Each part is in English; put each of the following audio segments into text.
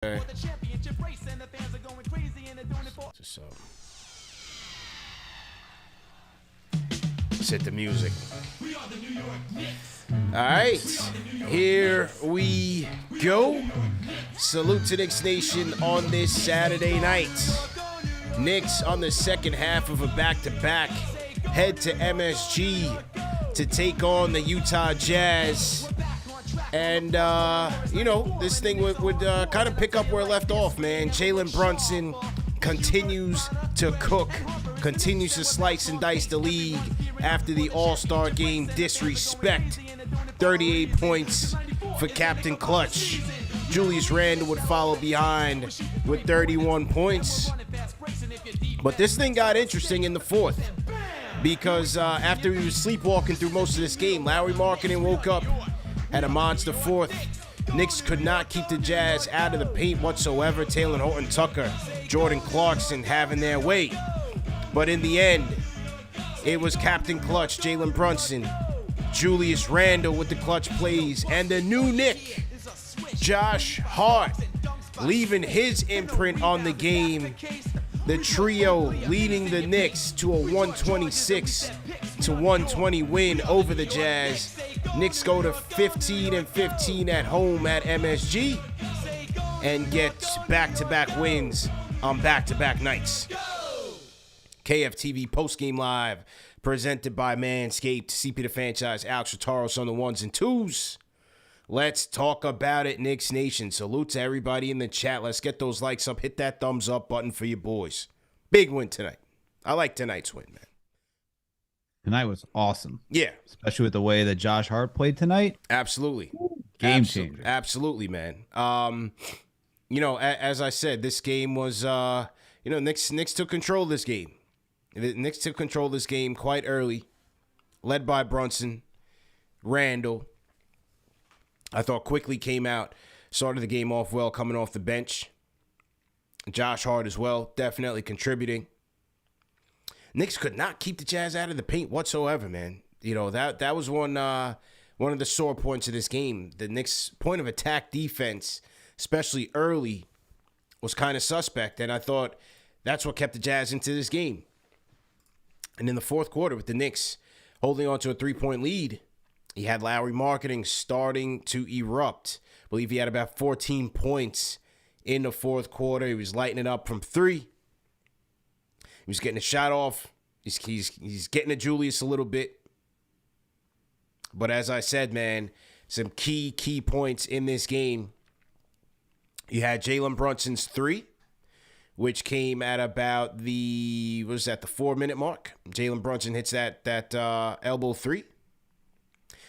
Okay. So, set the music. All right, here we go. Salute to Knicks Nation on this Saturday night. Knicks on the second half of a back-to-back head to MSG to take on the Utah Jazz. And, this thing would kind of pick up where it left off, man. Jalen Brunson continues to cook, continues to slice and dice the league after the All-Star game disrespect. 38 points for Captain Clutch. Julius Randle would follow behind with 31 points. But this thing got interesting in the fourth because after he was sleepwalking through most of this game, Lauri Markkanen woke up, had a monster fourth. Knicks could not keep the Jazz out of the paint whatsoever. Taylor Horton-Tucker, Jordan Clarkson having their way. But in the end, it was Captain Clutch, Jalen Brunson, Julius Randle with the clutch plays, and the new Knick, Josh Hart, leaving his imprint on the game. The trio leading the Knicks to a 126-120 win over the Jazz. Knicks go to 15-15 at home at MSG and get back-to-back wins on back-to-back nights. KFTV postgame live presented by Manscaped. CP the Fanchise, Alex Rotaros on the ones and twos. Let's talk about it, Knicks Nation. Salute to everybody in the chat. Let's get those likes up. Hit that thumbs up button for your boys. Big win tonight. I like tonight's win, man. Tonight was awesome. Yeah. Especially with the way that Josh Hart played tonight. Absolutely. Game changer. Absolutely, man. As I said, this game was, Knicks took control of this game. The Knicks took control of this game quite early, led by Brunson, Randle. I thought quickly came out, started the game off well, coming off the bench. Josh Hart as well, definitely contributing. Knicks could not keep the Jazz out of the paint whatsoever, man. You know, that was one of the sore points of this game. The Knicks' point of attack defense, especially early, was kind of suspect, and I thought that's what kept the Jazz into this game. And in the fourth quarter, with the Knicks holding on to a 3-point lead, he had Lauri Markkanen starting to erupt. I believe he had about 14 points in the fourth quarter. He was lighting it up from three. He was getting a shot off. He's getting to Julius a little bit. But as I said, man, some key points in this game. You had Jalen Brunson's three, which came at about the 4-minute mark. Jalen Brunson hits that elbow three,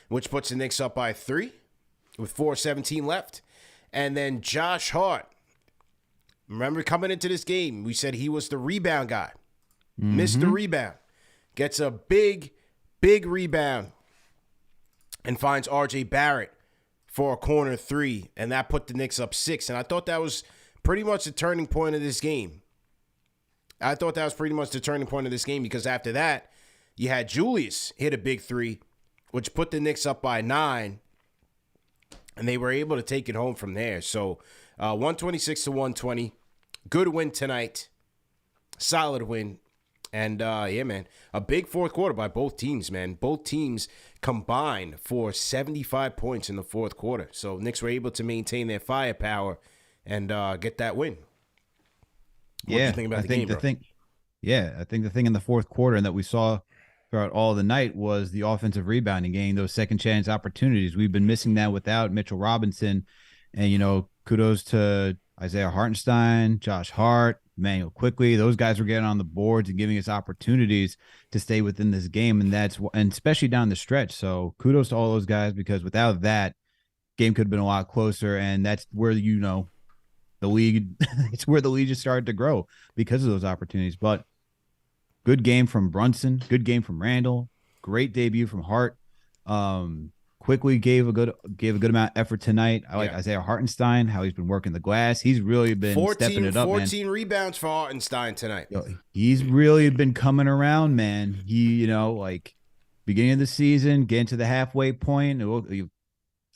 which puts the Knicks up by 3 with 4:17 left. And then Josh Hart, remember coming into this game, we said he was the rebound guy. Mr. Rebound. Gets a big rebound and finds RJ Barrett for a corner three, and that put the Knicks up 6. And I thought that was pretty much the turning point of this game. Because after that, you had Julius hit a big three, which put the Knicks up by 9, and they were able to take it home from there. So 126-120, good win tonight, solid win, and man, a big fourth quarter by both teams, man. Both teams combined for 75 points in the fourth quarter. So Knicks were able to maintain their firepower and get that win. What do you think about the game, bro? I think the thing in the fourth quarter and that we saw throughout all the night was the offensive rebounding, getting those second chance opportunities. We've been missing that without Mitchell Robinson. And, kudos to Isaiah Hartenstein, Josh Hart, Manuel Quickly. Those guys were getting on the boards and giving us opportunities to stay within this game. And especially down the stretch. So kudos to all those guys, because without that, game could have been a lot closer. And that's where, the league, it's where the league just started to grow because of those opportunities. But good game from Brunson, good game from Randle, great debut from Hart. Quickly gave a good amount of effort tonight. I like Isaiah Hartenstein, how he's been working the glass. He's really been stepping it up, 14 rebounds for Hartenstein tonight. He's really been coming around, man. He, beginning of the season, getting to the halfway point.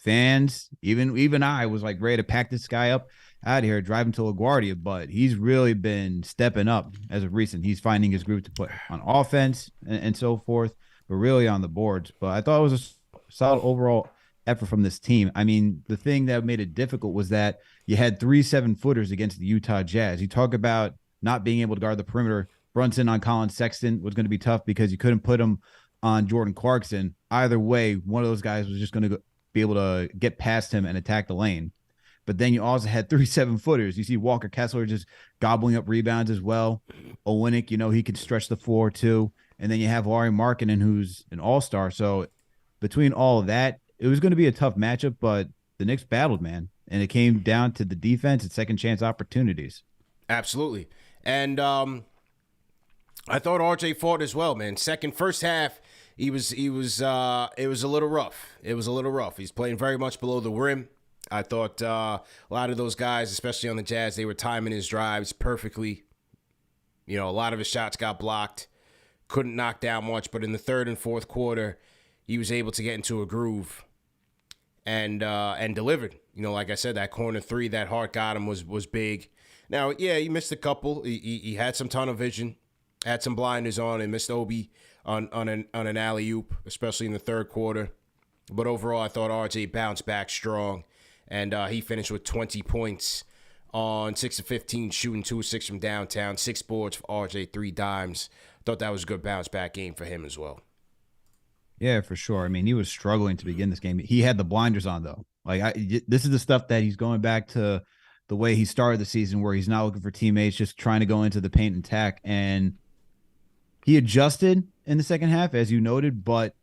Fans, even I was like ready to pack this guy up out of here, driving to LaGuardia, but he's really been stepping up as of recent. He's finding his groove to put on offense and so forth, but really on the boards. But I thought it was a solid overall effort from this team. I mean, the thing that made it difficult was that you had 3 7-footers against the Utah Jazz. You talk about not being able to guard the perimeter. Brunson on Colin Sexton was going to be tough because you couldn't put him on Jordan Clarkson. Either way, one of those guys was just going to be able to get past him and attack the lane. But then you also had 3 7-footers. You see Walker Kessler just gobbling up rebounds as well. Olynyk, he could stretch the floor too. And then you have Lauri Markkanen, who's an all-star. So between all of that, it was going to be a tough matchup, but the Knicks battled, man. And it came down to the defense and second chance opportunities. Absolutely. And I thought RJ fought as well, man. First half, it was a little rough. It was a little rough. He's playing very much below the rim. I thought a lot of those guys, especially on the Jazz, they were timing his drives perfectly. A lot of his shots got blocked. Couldn't knock down much, but in the third and fourth quarter, he was able to get into a groove and delivered. Like I said, that corner three that Hart got him was big. Now, yeah, he missed a couple. He had some tunnel vision, had some blinders on, and missed Obi on an alley-oop, especially in the third quarter. But overall, I thought RJ bounced back strong, and he finished with 20 points on 6 of 15, shooting 2 of 6 from downtown, 6 boards for RJ, 3 dimes. Thought that was a good bounce-back game for him as well. Yeah, for sure. I mean, he was struggling to begin this game. He had the blinders on, though. This is the stuff that he's going back to the way he started the season, where he's not looking for teammates, just trying to go into the paint and attack. And he adjusted in the second half, as you noted, but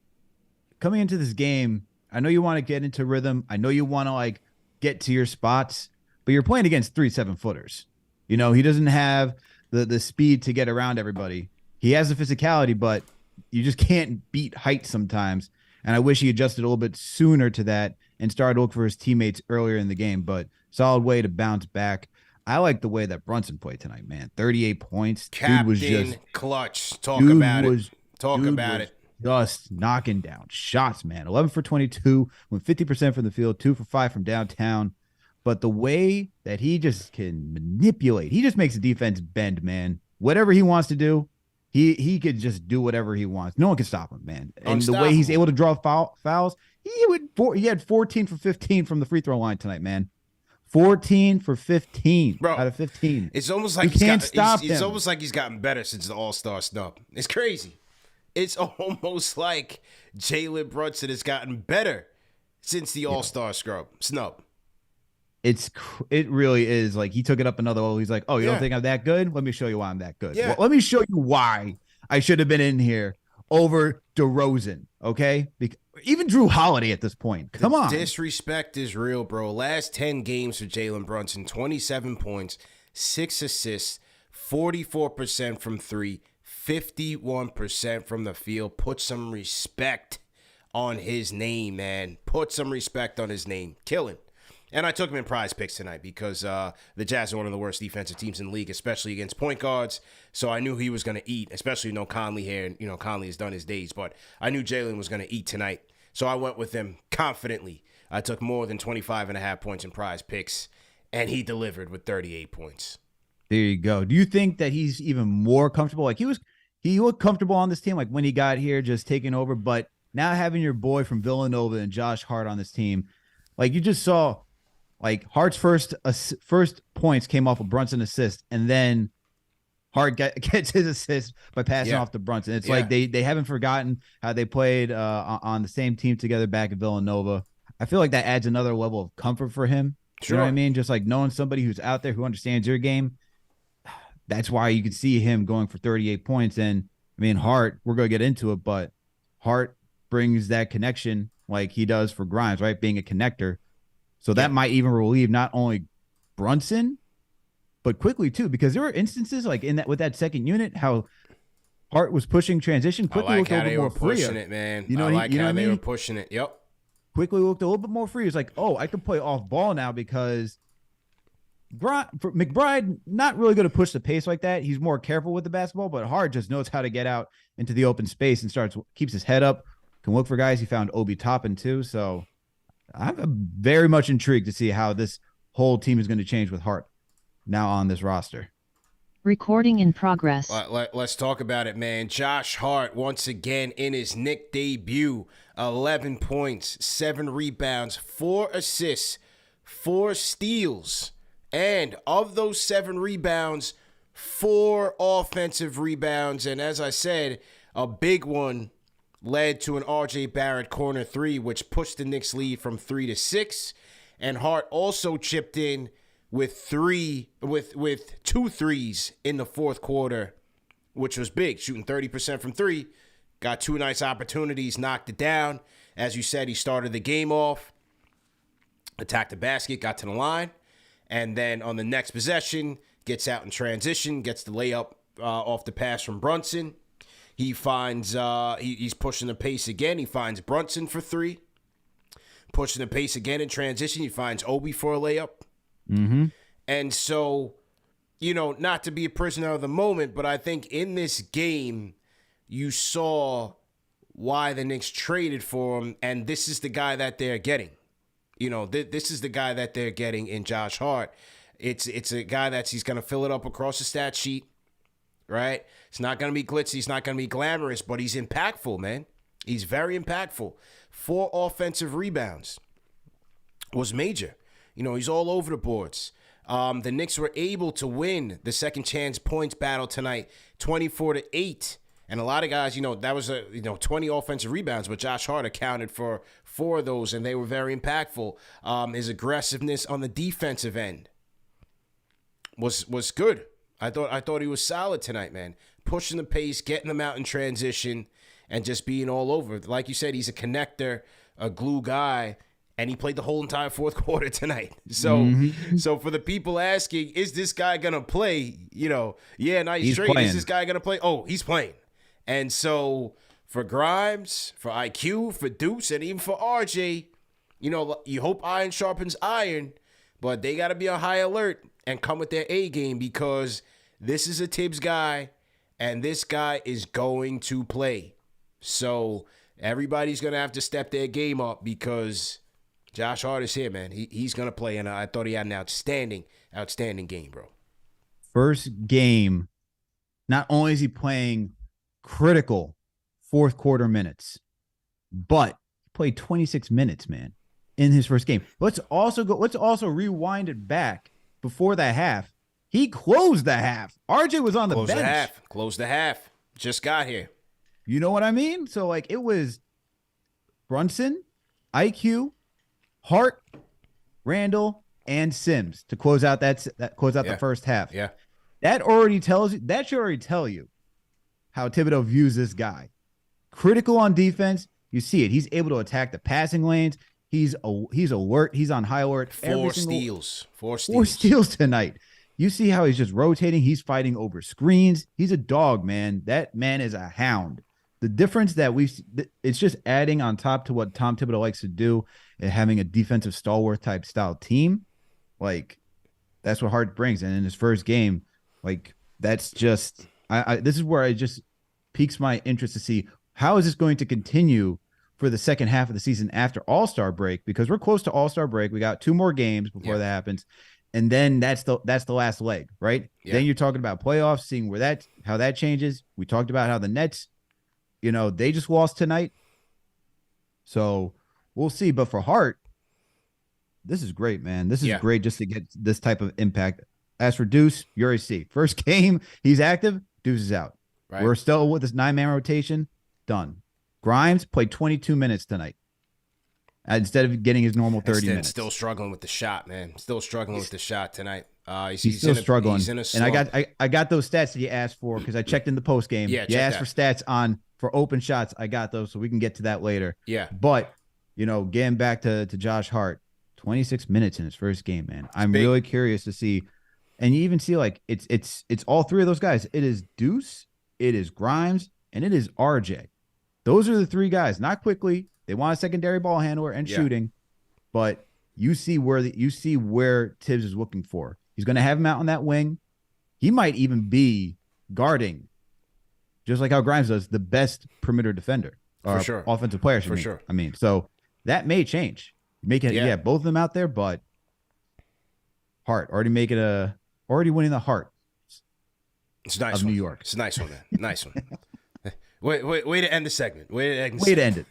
coming into this game, I know you want to get into rhythm. I know you want to get to your spots, but you're playing against 3 7-footers. He doesn't have the speed to get around everybody. He has the physicality, but you just can't beat height sometimes. And I wish he adjusted a little bit sooner to that and started to look for his teammates earlier in the game, but solid way to bounce back. I like the way that Brunson played tonight, man. 38 points. Captain dude was just clutch. Talk about it. Just knocking down shots, man. 11 for 22, went 50% from the field, 2 for 5 from downtown. But the way that he just can manipulate, he just makes the defense bend, man. Whatever he wants to do, he could just do whatever he wants. No one can stop him, man. And the way he's able to draw fouls, he had 14 for 15 from the free throw line tonight, man. 14 for 15 out of 15. It's almost like it's almost like he's gotten better since the All-Star snub. It's crazy. It's almost like Jalen Brunson has gotten better since the All-Star snub. It really is. Like, he took it up another level. He's like, oh, you don't think I'm that good? Let me show you why I'm that good. Yeah. Well, let me show you why I should have been in here over DeRozan, okay? Even Drew Holiday at this point. Come on. Disrespect is real, bro. Last 10 games for Jalen Brunson, 27 points, 6 assists, 44% from 3, 51% from the field. Put some respect on his name, man. Put some respect on his name. Killing. And I took him in prize picks tonight because the Jazz are one of the worst defensive teams in the league, especially against point guards. So I knew he was going to eat, especially Conley here. And, Conley has done his days, but I knew Jalen was going to eat tonight. So I went with him confidently. I took more than 25.5 points in prize picks, and he delivered with 38 points. There you go. Do you think that he's even more comfortable? Like, he looked comfortable on this team, like when he got here, just taking over. But now having your boy from Villanova and Josh Hart on this team, like, you just saw – like, Hart's first points came off a Brunson assist, and then Hart gets his assist by passing off to Brunson. It's like they haven't forgotten how they played on the same team together back at Villanova. I feel like that adds another level of comfort for him. Sure. You know what I mean? Just like knowing somebody who's out there who understands your game. That's why you can see him going for 38 points. And, I mean, Hart, we're going to get into it, but Hart brings that connection like he does for Grimes, right? Being a connector. So that might even relieve not only Brunson, but quickly too, because there were instances like with that second unit, how Hart was pushing transition. Quickly looked a little bit more free. Pushing it, man. I like how they were pushing it. Yep. Quickly looked a little bit more free. It's like, oh, I can play off ball now because McBride not really going to push the pace like that. He's more careful with the basketball, but Hart just knows how to get out into the open space and keeps his head up. Can look for guys. He found Obi Toppin too, so. I'm very much intrigued to see how this whole team is going to change with Hart now on this roster. Recording in progress. Let's talk about it, man. Josh Hart, once again, in his Knicks debut, 11 points, 7 rebounds, 4 assists, 4 steals. And of those 7 rebounds, 4 offensive rebounds. And as I said, a big one led to an RJ Barrett corner 3, which pushed the Knicks lead from 3 to 6. And Hart also chipped in with 2 threes in the fourth quarter, which was big, shooting 30% from 3. Got 2 nice opportunities, knocked it down. As you said, he started the game off, attacked the basket, got to the line, and then on the next possession, gets out in transition, gets the layup off the pass from Brunson. He finds, he's pushing the pace again. He finds Brunson for 3. Pushing the pace again in transition. He finds Obi for a layup. Mm-hmm. And so, not to be a prisoner of the moment, but I think in this game, you saw why the Knicks traded for him, and this is the guy that they're getting. This is the guy that they're getting in Josh Hart. It's a guy he's going to fill it up across the stat sheet, right? It's not going to be glitzy. It's not going to be glamorous, but he's impactful, man. He's very impactful. 4 offensive rebounds was major. He's all over the boards. The Knicks were able to win the second chance points battle tonight, 24-8. And a lot of guys, that was 20 offensive rebounds, but Josh Hart accounted for 4 of those, and they were very impactful. His aggressiveness on the defensive end was good. I thought he was solid tonight, man. Pushing the pace, getting them out in transition, and just being all over. Like you said, he's a connector, a glue guy. And he played the whole entire fourth quarter tonight. So so for the people asking, is this guy going to play? Nice trade. Is this guy going to play? Oh, he's playing. And so for Grimes, for IQ, for Deuce, and even for RJ, you hope iron sharpens iron, but they got to be on high alert and come with their A game because this is a Tibbs guy, and this guy is going to play. So everybody's going to have to step their game up because Josh Hart is here, man. He's going to play, and I thought he had an outstanding game, bro. First game, not only is he playing critical fourth quarter minutes, but he played 26 minutes, man, in his first game. Let's also rewind it back before the half. He closed the half. RJ was on the bench. Closed the half. Just got here. You know what I mean? So, it was Brunson, IQ, Hart, Randall, and Sims to close out the first half. Yeah. That should already tell you how Thibodeau views this guy. Critical on defense. You see it. He's able to attack the passing lanes. He's alert. He's on high alert. 4 steals. 4 steals tonight. You see how he's just rotating. He's fighting over screens. He's a dog, man. That man is a hound. The difference that it's just adding on top to what Tom Thibodeau likes to do and having a defensive stalwart type style team. That's what Hart brings. And in his first game, that's just, this is where it just piques my interest to see how is this going to continue for the second half of the season after All-Star break, because we're close to All-Star break. We got 2 more games before that happens. And then that's the last leg, right? Yeah. Then you're talking about playoffs, seeing how that changes. We talked about how the Nets, they just lost tonight. So we'll see. But for Hart, this is great, man. This is great just to get this type of impact. As for Deuce, you already see. First game, he's active. Deuce is out. Right. We're still with this 9-man rotation. Done. Grimes played 22 minutes tonight instead of getting his normal 30 minutes. Still struggling with the shot, man. Still struggling with the shot tonight. He's still struggling. He's in a slump. And I got those stats that you asked for because I checked in the post game. Yeah, you asked for stats for open shots. I got those, so we can get to that later. Yeah. But getting back to Josh Hart, 26 minutes in his first game, man. I'm really curious to see, and you even see it's all 3 of those guys. It is Deuce, it is Grimes, and it is RJ. Those are the 3 guys. Not quickly. They want a secondary ball handler and shooting, but you see where Tibbs is looking for. He's going to have him out on that wing. He might even be guarding, just like how Grimes does, the best perimeter defender or offensive player. For sure. I mean, so that may change. Both of them out there, but Hart already winning the heart It's a nice of one. New York. It's a nice one, man. Nice one. Way to end the segment. Way to end it.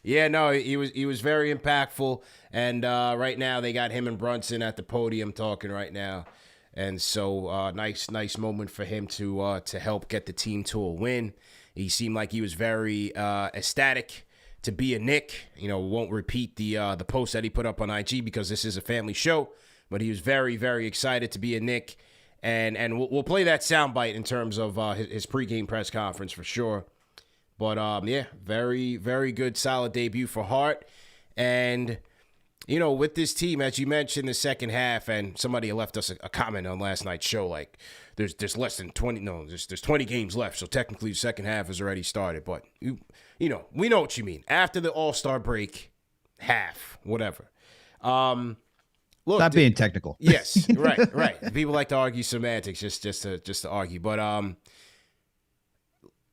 Yeah, no, he was very impactful, and right now they got him and Brunson at the podium talking right now, and so nice moment for him to help get the team to a win. He seemed like he was very ecstatic to be a Knick. Won't repeat the post that he put up on IG because this is a family show, but he was very, very excited to be a Knick, and we'll play that soundbite in terms of his pregame press conference for sure. But, yeah, very, very good, solid debut for Hart. And, with this team, as you mentioned, the second half, and somebody left us a comment on last night's show, like, there's less than 20, there's 20 games left, so technically the second half has already started. But, we know what you mean. After the All-Star break, half, whatever. Look, Stop being technical. Yes, right. People like to argue semantics just to argue. But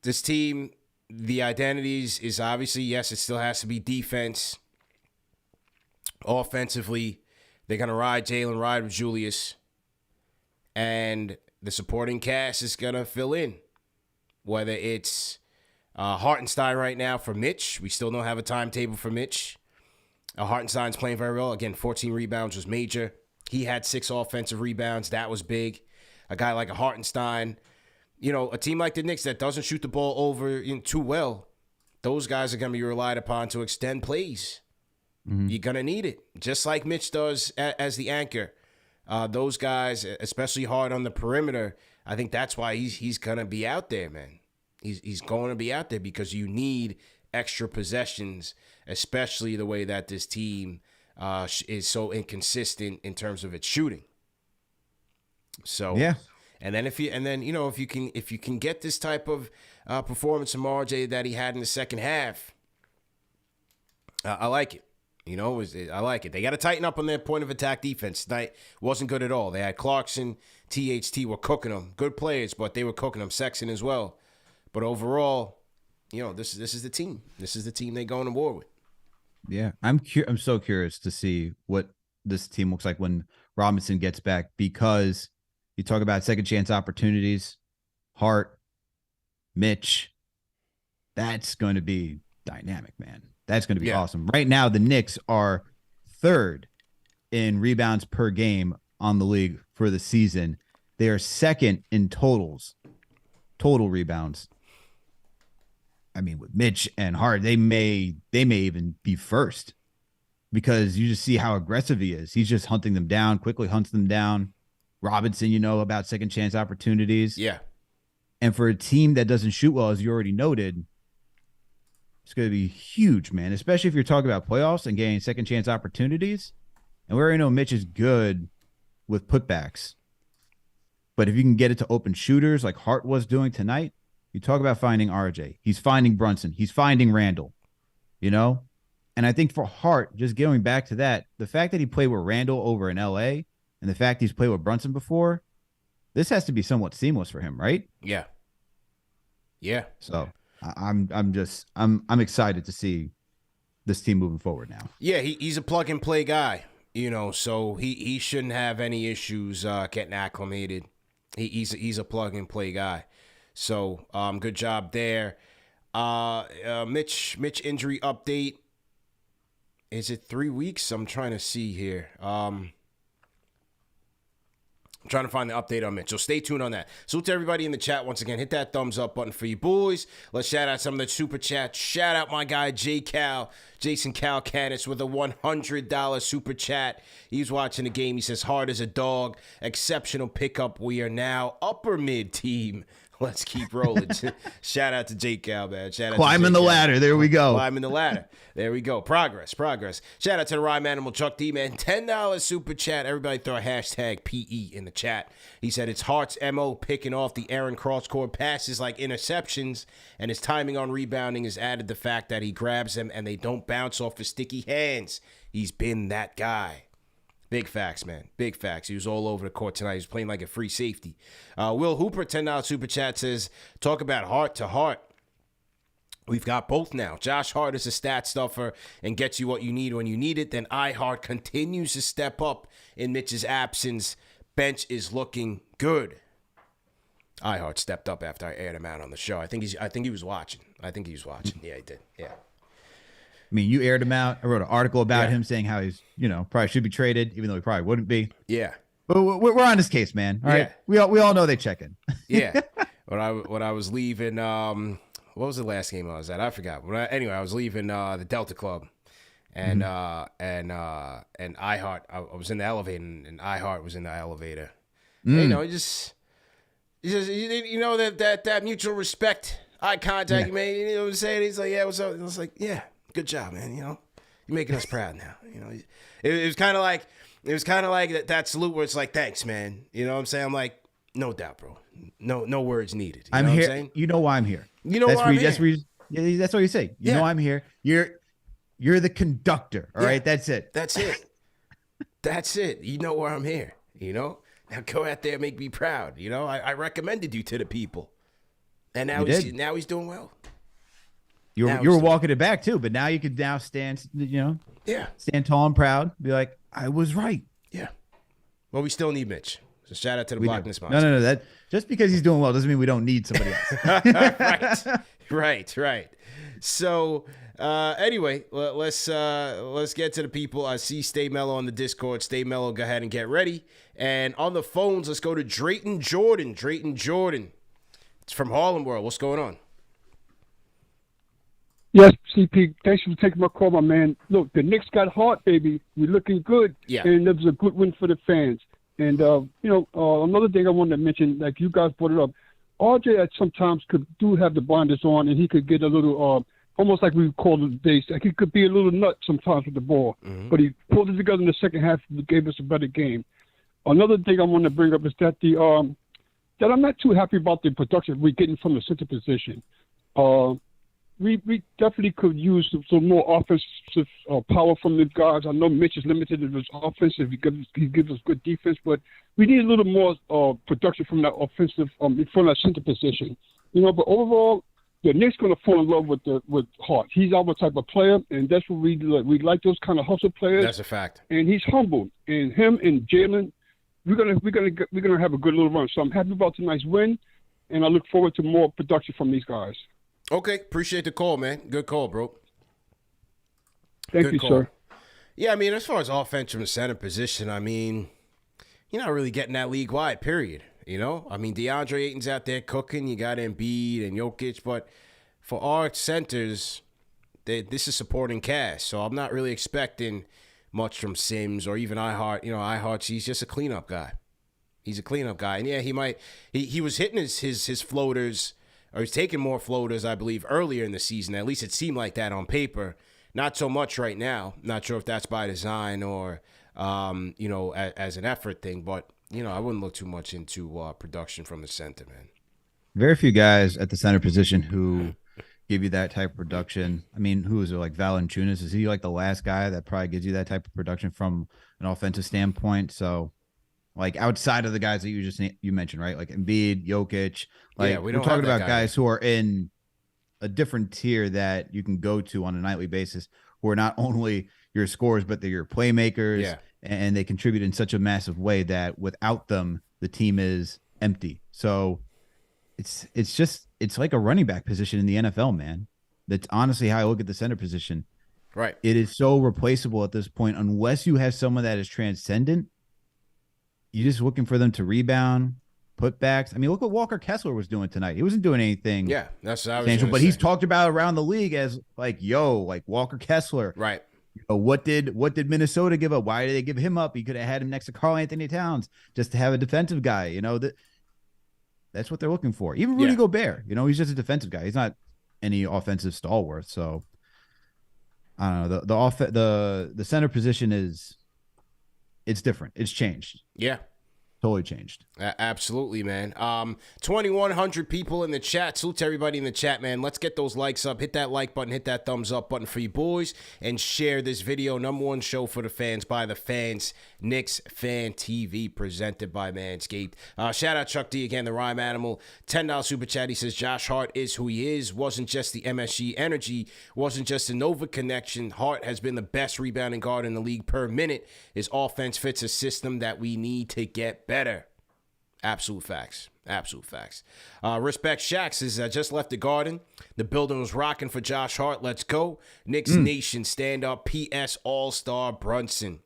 this team, the identities is obviously, yes, it still has to be defense. Offensively, they're going to ride with Julius. And the supporting cast is going to fill in. Whether it's Hartenstein right now for Mitch. We still don't have a timetable for Mitch. Hartenstein's playing very well. Again, 14 rebounds was major. He had 6 offensive rebounds. That was big. A guy like a Hartenstein. A team like the Knicks that doesn't shoot the ball over too well, those guys are going to be relied upon to extend plays. Mm-hmm. You're going to need it, just like Mitch does as the anchor. Those guys, especially hard on the perimeter, I think that's why he's going to be out there, man. He's going to be out there because you need extra possessions, especially the way that this team is so inconsistent in terms of its shooting. So yeah. And then if you can get this type of performance from RJ that he had in the second half, I like it. I like it. They got to tighten up on their point of attack defense tonight. Wasn't good at all. They had Clarkson, THT were cooking them. Good players, but they were cooking them. Sexton as well. But overall, this is the team. This is the team they going to war with. Yeah, I'm so curious to see what this team looks like when Robinson gets back, because you talk about second chance opportunities, Hart, Mitch. That's going to be dynamic, man. That's going to be awesome. Right now, the Knicks are 3rd in rebounds per game on the league for the season. They are 2nd in total rebounds. I mean, with Mitch and Hart, they may even be 1st, because you just see how aggressive he is. He's just hunting them down, quickly hunts them down. Robinson, about second chance opportunities. Yeah. And for a team that doesn't shoot well, as you already noted, it's going to be huge, man, especially if you're talking about playoffs and getting second chance opportunities. And we already know Mitch is good with putbacks. But if you can get it to open shooters like Hart was doing tonight, you talk about finding RJ. He's finding Brunson. He's finding Randall, And I think for Hart, just going back to that, the fact that he played with Randall over in LA and the fact he's played with Brunson before, this has to be somewhat seamless for him, right? Yeah. Yeah. So I'm excited to see this team moving forward now. Yeah, he's a plug and play guy, so he shouldn't have any issues getting acclimated. He's a plug and play guy. So good job there. Mitch injury update. Is it 3 weeks? I'm trying to see here. I'm trying to find the update on Mitch, so stay tuned on that. Salute to everybody in the chat once again. Hit that thumbs up button for you boys. Let's shout out some of the super chats. Shout out my guy Jason Calcanis with a $100 super chat. He's watching the game. He says, hard as a dog. Exceptional pickup. We are now upper mid team. Let's keep rolling. Shout out to Jake Cal, man. Shout out Climbing to the ladder. There we go. Climbing the ladder. There we go. Progress. Shout out to the Rhyme Animal Chuck D, man. $10 super chat. Everybody throw a hashtag PE in the chat. He said it's Hart's MO picking off the Aaron cross-court passes like interceptions, and his timing on rebounding has added the fact that he grabs them and they don't bounce off his sticky hands. He's been that guy. Big facts, man. Big facts. He was all over the court tonight. He was playing like a free safety. Will Hooper, $10 super chat says, talk about heart to heart. We've got both now. Josh Hart is a stat stuffer and gets you what you need when you need it. Then iHeart continues to step up in Mitch's absence. Bench is looking good. iHeart stepped up after I aired him out on the show. I think he was watching. Yeah, he did. Yeah. I mean, you aired him out. I wrote an article about him saying how he's, probably should be traded, even though he probably wouldn't be. Yeah. But we're on this case, man. All right. We all know they check in. Yeah. When I was leaving, what was the last game I was at? I forgot. Anyway, I was leaving the Delta Club, and iHeart. I was in the elevator, and iHeart was in the elevator. And, just that mutual respect, eye contact. You made. You know what I'm saying? He's like, yeah, what's up? And I was like, yeah, good job, man. You're making us proud now. It was kind of like that salute where it's like, thanks, man. You know what I'm saying? I'm like, no doubt, bro. No words needed. I'm here. What I'm saying? You know why I'm here. You know why I'm here. That's what you say. You know I'm here. You're the conductor. All right. That's it. That's it. That's it. You know why I'm here. Now go out there and make me proud. I recommended you to the people, and now he's doing well. You were walking it back too, but now you could stand. Stand tall and proud. Be like, I was right. Yeah. Well, we still need Mitch. So shout out to the Blackness Monster. No. That just because he's doing well doesn't mean we don't need somebody else. Right. So anyway, let's get to the people. I see Stay Mellow on the Discord. Stay Mellow, go ahead and get ready. And on the phones, let's go to Drayton Jordan. It's from Harlem World. What's going on? Yes, CP, thanks for taking my call, my man. Look, the Knicks got heart, baby. We're looking good. Yeah. And it was a good win for the fans. And, another thing I wanted to mention, like you guys brought it up, RJ at sometimes do have the blinders on, and he could get a little, almost like we call it base. Like he could be a little nut sometimes with the ball. Mm-hmm. But he pulled it together in the second half and gave us a better game. Another thing I want to bring up is that that I'm not too happy about the production we're getting from the center position. We definitely could use some more offensive power from the guys. I know Mitch is limited in his offensive. He gives us good defense, but we need a little more production from that offensive from that center position. But overall, the Knicks going to fall in love with Hart. He's our type of player, and that's what we like. We like those kind of hustle players. That's a fact. And he's humble. And him and Jalen, we're gonna have a good little run. So I'm happy about tonight's win, and I look forward to more production from these guys. Okay, appreciate the call, man. Good call, bro. Thank you, sir. Yeah, I mean, as far as offensive and center position, I mean, you're not really getting that league-wide, period. I mean, DeAndre Ayton's out there cooking. You got Embiid and Jokic, but for our centers, this is supporting cast, so I'm not really expecting much from Sims or even iHeart. iHeart, he's just a cleanup guy. He's a cleanup guy, and yeah, he was hitting his floaters. Or he's taking more floaters, I believe, earlier in the season. At least it seemed like that on paper. Not so much right now. Not sure if that's by design or, as an effort thing. But, I wouldn't look too much into production from the center, man. Very few guys at the center position who give you that type of production. I mean, who is it, like Valanciunas? Is he like the last guy that probably gives you that type of production from an offensive standpoint? So, like outside of the guys that you mentioned, right? Like Embiid, Jokic. Like we're talking about guys who are in a different tier that you can go to on a nightly basis, who are not only your scorers, but they're your playmakers, and they contribute in such a massive way that without them, the team is empty. So it's like a running back position in the NFL, man. That's honestly how I look at the center position. Right. It is so replaceable at this point, unless you have someone that is transcendent. You're just looking for them to rebound, putbacks. I mean, look what Walker Kessler was doing tonight. He wasn't doing anything. Yeah, that's what I was going to say. But he's talked about around the league as like Walker Kessler. Right. What did Minnesota give up? Why did they give him up? You could have had him next to Karl Anthony Towns just to have a defensive guy. That's what they're looking for. Even Rudy Gobert, he's just a defensive guy. He's not any offensive stalwart. So I don't know. The center position it's different. It's changed. Yeah. Totally changed. Absolutely, man. 2,100 people in the chat. Salute to everybody in the chat, man. Let's get those likes up. Hit that like button. Hit that thumbs up button for you boys. And share this video. Number one show for the fans by the fans. KnicksFanTV, presented by Manscaped. Shout out Chuck D again, the rhyme animal. $10 super chat. He says, Josh Hart is who he is. Wasn't just the MSG energy. Wasn't just the Nova connection. Hart has been the best rebounding guard in the league per minute. His offense fits a system that we need to get better. Absolute facts. Absolute facts. Respect Shaq says, I just left the Garden. The building was rocking for Josh Hart. Let's go. Knicks Nation, stand up. PS All-Star Brunson.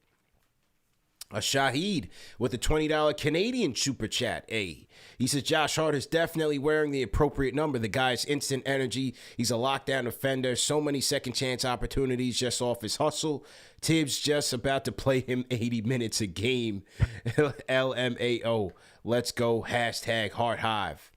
Shahid with a $20 Canadian super chat. He says, Josh Hart is definitely wearing the appropriate number. The guy's instant energy. He's a lockdown defender. So many second chance opportunities just off his hustle. Tibbs just about to play him 80 minutes a game. LMAO. Let's go. Hashtag Hart Hive.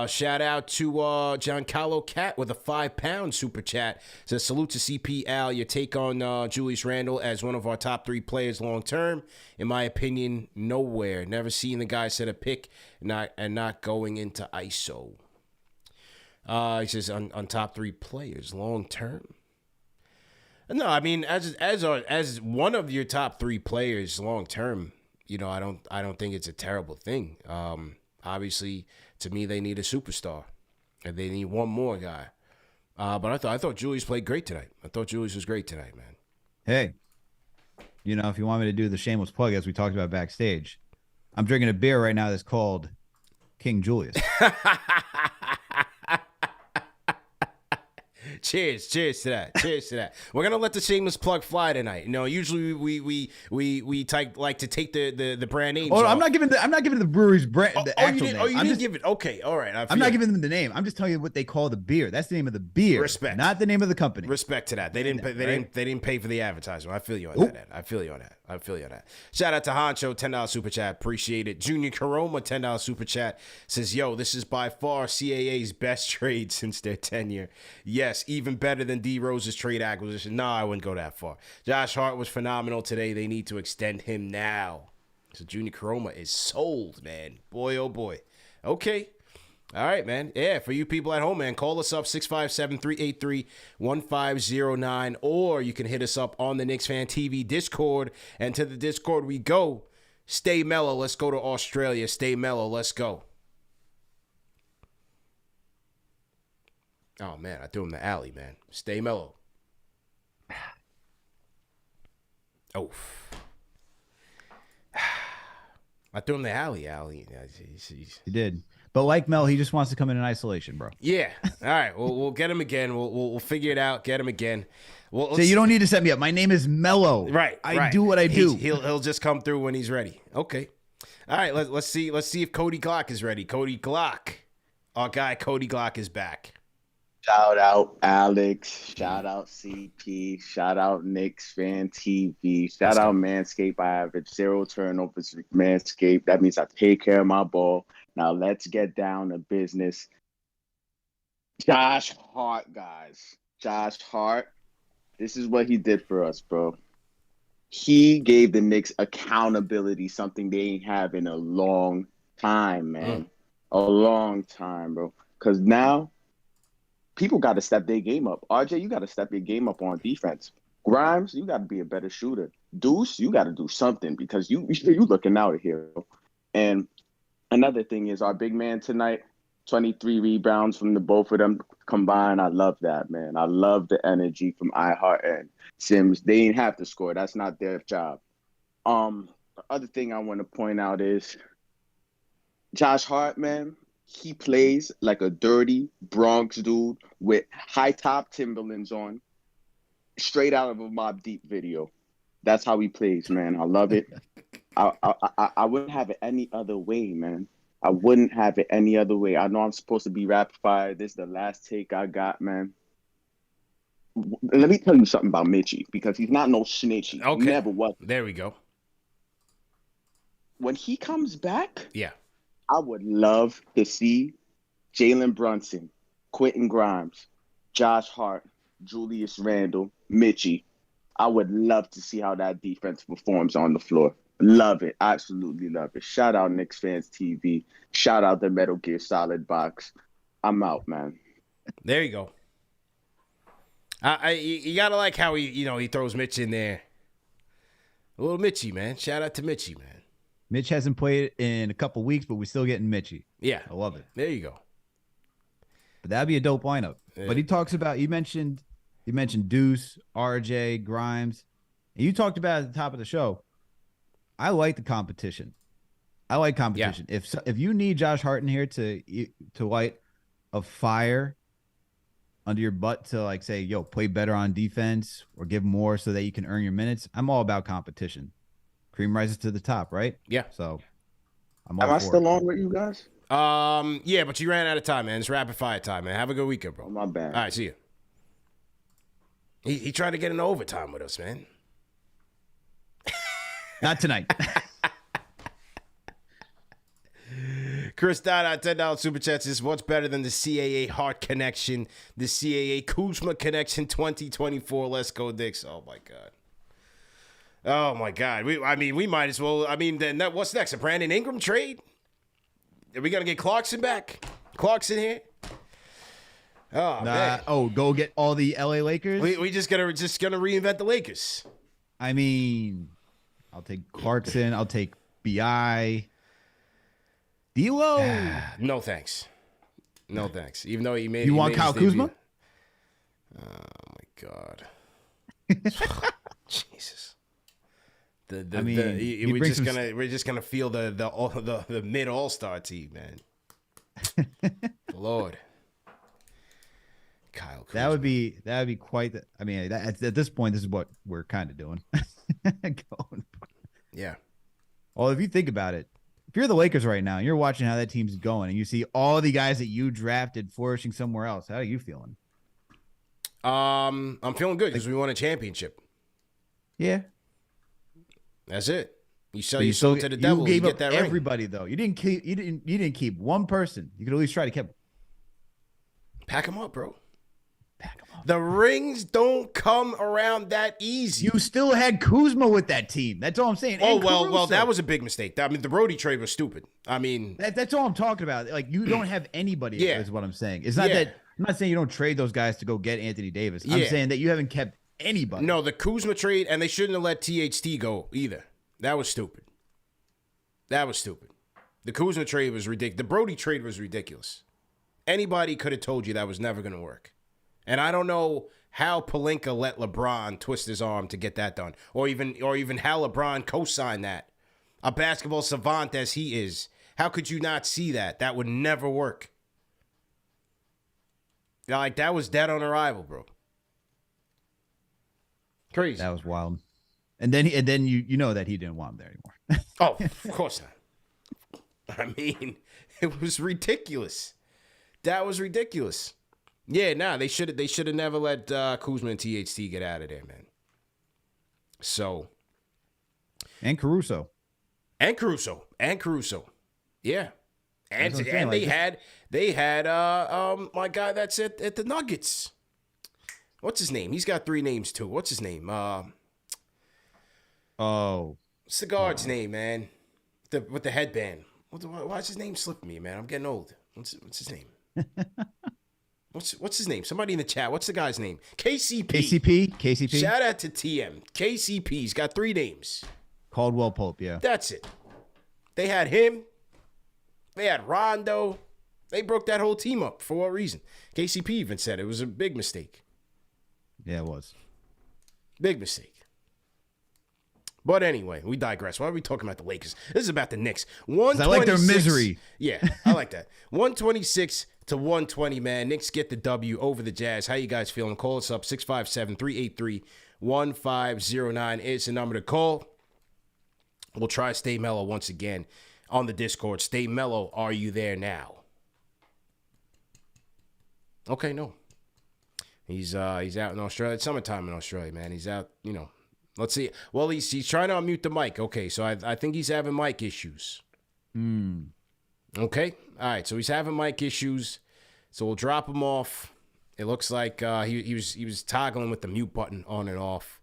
Shout out to Giancarlo Cat with a £5 super chat. Says, salute to CP Al. Your take on Julius Randle as one of our top 3 players long term. In my opinion, nowhere. Never seen the guy set a pick and not going into ISO. He says on top 3 players long term. No, I mean as one of your top 3 players long term, you know, I don't think it's a terrible thing. Obviously, to me, they need a superstar, and they need one more guy. But I thought Julius played great tonight. I thought Julius was great tonight, man. Hey, you know, if you want me to do the shameless plug as we talked about backstage, I'm drinking a beer right now that's called King Julius. Cheers to that. Cheers to that. We're gonna let the shameless plug fly tonight. You know, usually we like to take the brand names. Oh, off. I'm not giving the brewery's brand. The actual name. You didn't give it. Okay, all right. I'm not giving them the name. I'm just telling you what they call the beer. That's the name of the beer. Respect, not the name of the company. Respect to that. They didn't pay for the advertisement. I feel you on that. I feel you on that. Shout out to Honcho, $10 super chat. Appreciate it. Junior Caroma, $10 super chat. Says, yo, this is by far CAA's best trade since their tenure. Yes, even better than D Rose's trade acquisition. No, I wouldn't go that far. Josh Hart was phenomenal today. They need to extend him now. So Junior Caroma is sold, man. Boy, oh boy. Okay. All right, man. Yeah, for you people at home, man, call us up 657-383-1509, or you can hit us up on the Knicks Fan TV Discord. And to the Discord we go. Stay mellow. Let's go to Australia. Stay mellow. Let's go. Oh, man, I threw him the alley, man. Stay mellow. Oh. I threw him the alley. He did. But like Mel, he just wants to come in isolation, bro. Yeah. All right. We'll get him again. We'll figure it out. Get him again. Well, so you don't need to set me up. My name is Mello. Right. I do what I do. He'll just come through when he's ready. Okay. All right. Let's see if Cody Glock is ready. Cody Glock. Our guy Cody Glock is back. Shout out Alex. Shout out CP. Shout out Knicks Fan TV. Shout out Manscaped. I average 0 turnovers with Manscaped. That means I take care of my ball. Now let's get down to business. Josh Hart, guys. Josh Hart. This is what he did for us, bro. He gave the Knicks accountability, something they ain't have in a long time, man. A long time, bro. Because now people got to step their game up. RJ, you got to step your game up on defense. Grimes, you got to be a better shooter. Deuce, you got to do something because you looking out of here. And another thing is our big man tonight, 23 rebounds from the both of them combined. I love that, man. I love the energy from iHeart and Sims. They didn't have to score. That's not their job. The other thing I want to point out is Josh Hart, man. He plays like a dirty Bronx dude with high top Timberlands on, straight out of a Mobb Deep video. That's how he plays, man. I love it. I wouldn't have it any other way, man. I wouldn't have it any other way. I know I'm supposed to be rapid fire. This is the last take I got, man. Let me tell you something about Mitchie, because he's not no snitchy. Okay. He never was. There we go. When he comes back, yeah, I would love to see Jalen Brunson, Quentin Grimes, Josh Hart, Julius Randle, Mitchie. I would love to see how that defense performs on the floor. Love it. Absolutely love it. Shout out KnicksFanTV. Shout out the Metal Gear Solid box. I'm out, man. There you go. You gotta like how he throws Mitch in there. A little Mitchy, man. Shout out to Mitchy, man. Mitch hasn't played in a couple weeks, but we're still getting Mitchy. Yeah. I love it. There you go. But that'd be a dope lineup. Yeah. But he talks about, you mentioned Deuce, RJ, Grimes, and you talked about at the top of the show. I like the competition. I like competition. Yeah. If you need Josh Hart in here to light a fire under your butt to like say, yo, play better on defense or give more so that you can earn your minutes, I'm all about competition. Cream rises to the top, right? Yeah. So I'm all Am for I still it. on with you guys? Yeah, but you ran out of time, man. It's rapid fire time, man. Have a good weekend, bro. Oh, my bad. All right, see you. He tried to get into overtime with us, man. Not tonight. Chris Dada, $10 super chat says, what's better than the CAA Hart connection, the CAA Kuzma connection 2024? Let's go, Knicks. Oh, my God. Oh, my God. We might as well. Then what's next? A Brandon Ingram trade? Are we going to get Clarkson back? Clarkson here? Oh, man. Go get all the LA Lakers? We just gonna reinvent the Lakers. I mean, I'll take Clarkson. I'll take BI. D'Lo. No thanks. No thanks. Even though he made. You he want made Kyle his debut. Kuzma? Oh my God. Jesus. We're just gonna feel the mid All-Star team, man. Lord. Kyle Kuzma. That would be quite. At this point, this is what we're kind of doing. Going. Yeah. Well, if you think about it, if you're the Lakers right now, and you're watching how that team's going, and you see all the guys that you drafted flourishing somewhere else, how are you feeling? I'm feeling good because we won a championship. Yeah, that's it. You sell your soul to the devil. You gave get up that everybody ring. though. You didn't keep one person. You could at least try to keep. Pack them up, bro. Pack them up. The rings don't come around that easy. You still had Kuzma with that team. That's all I'm saying. Oh, And well, Caruso. that was a big mistake. The Brody trade was stupid. That's all I'm talking about. Like, you don't have anybody. Yeah. Is what I'm saying. It's not Yeah. that I'm not saying you don't trade those guys to go get Anthony Davis. I'm Yeah. saying that you haven't kept anybody. No, the Kuzma trade, and they shouldn't have let THT go either. That was stupid. The Kuzma trade was ridiculous. The Brody trade was ridiculous. Anybody could have told you that was never going to work. And I don't know how Pelinka let LeBron twist his arm to get that done, or even how LeBron co-signed that. A basketball savant as he is, how could you not see that? That would never work. Like, that was dead on arrival, bro. Crazy. That was wild. And then you know that he didn't want him there anymore. Oh, of course not. It was ridiculous. That was ridiculous. Yeah, they should have never let Kuzma and THT get out of there, man. So. And Caruso. Yeah. And That's what I'm saying, they had my guy that's at the Nuggets. What's his name? He's got 3 names too. What's his name? What's the guard's name, man? With the headband. Why's his name slipping me, man? I'm getting old. What's his name? What's his name? Somebody in the chat. What's the guy's name? KCP. Shout out to TM. KCP's got 3 names. Caldwell Pope, yeah. That's it. They had him. They had Rondo. They broke that whole team up. For what reason? KCP even said it was a big mistake. Yeah, it was. Big mistake. But anyway, we digress. Why are we talking about the Lakers? This is about the Knicks. I like their misery. Yeah, I like that. 126 to 120, man. Knicks get the W over the Jazz. How you guys feeling? Call us up. 657-383-1509 is the number to call. We'll try Stay Mellow once again on the Discord. Stay Mellow, are you there now? Okay, no. He's out in Australia. It's summertime in Australia, man. He's out, Let's see. Well, he's trying to unmute the mic. Okay, so I think he's having mic issues. Okay. All right, so he's having mic issues. So we'll drop him off. It looks like he was toggling with the mute button on and off.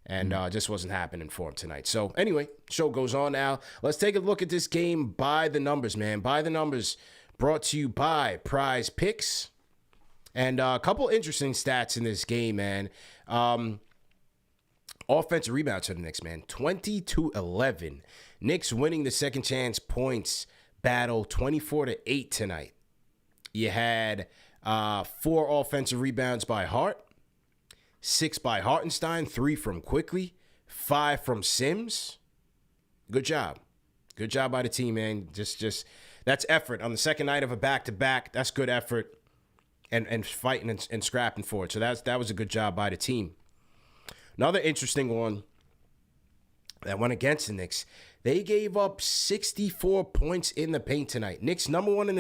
and just wasn't happening for him tonight. So anyway, show goes on now. Let's take a look at this game by the numbers, man. By the numbers, brought to you by Prize Picks. And a couple interesting stats in this game, man. Offensive rebounds for the Knicks, man. 20-11. Knicks winning the second chance points battle 24-8 tonight. You had 4 offensive rebounds by Hart, 6 by Hartenstein, 3 from Quickly, 5 from Sims. Good job. Good job by the team, man. Just that's effort on the second night of a back-to-back. That's good effort. And fighting and scrapping for it. So that was a good job by the team. Another interesting one that went against the Knicks. They gave up 64 points in the paint tonight. Knicks number 1 in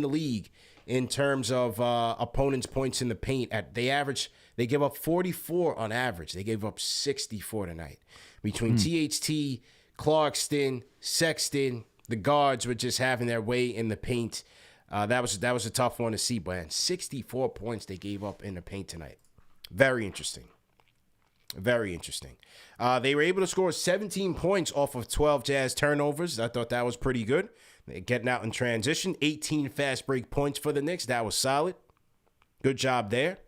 the league in terms of opponents' points in the paint. They give up 44 on average. They gave up 64 tonight. Between THT, Clarkston, Sexton, the guards were just having their way in the paint. That was a tough one to see, but 64 points they gave up in the paint tonight. Very interesting. Very interesting. They were able to score 17 points off of 12 Jazz turnovers. I thought that was pretty good. Getting out in transition. 18 fast break points for the Knicks. That was solid. Good job there.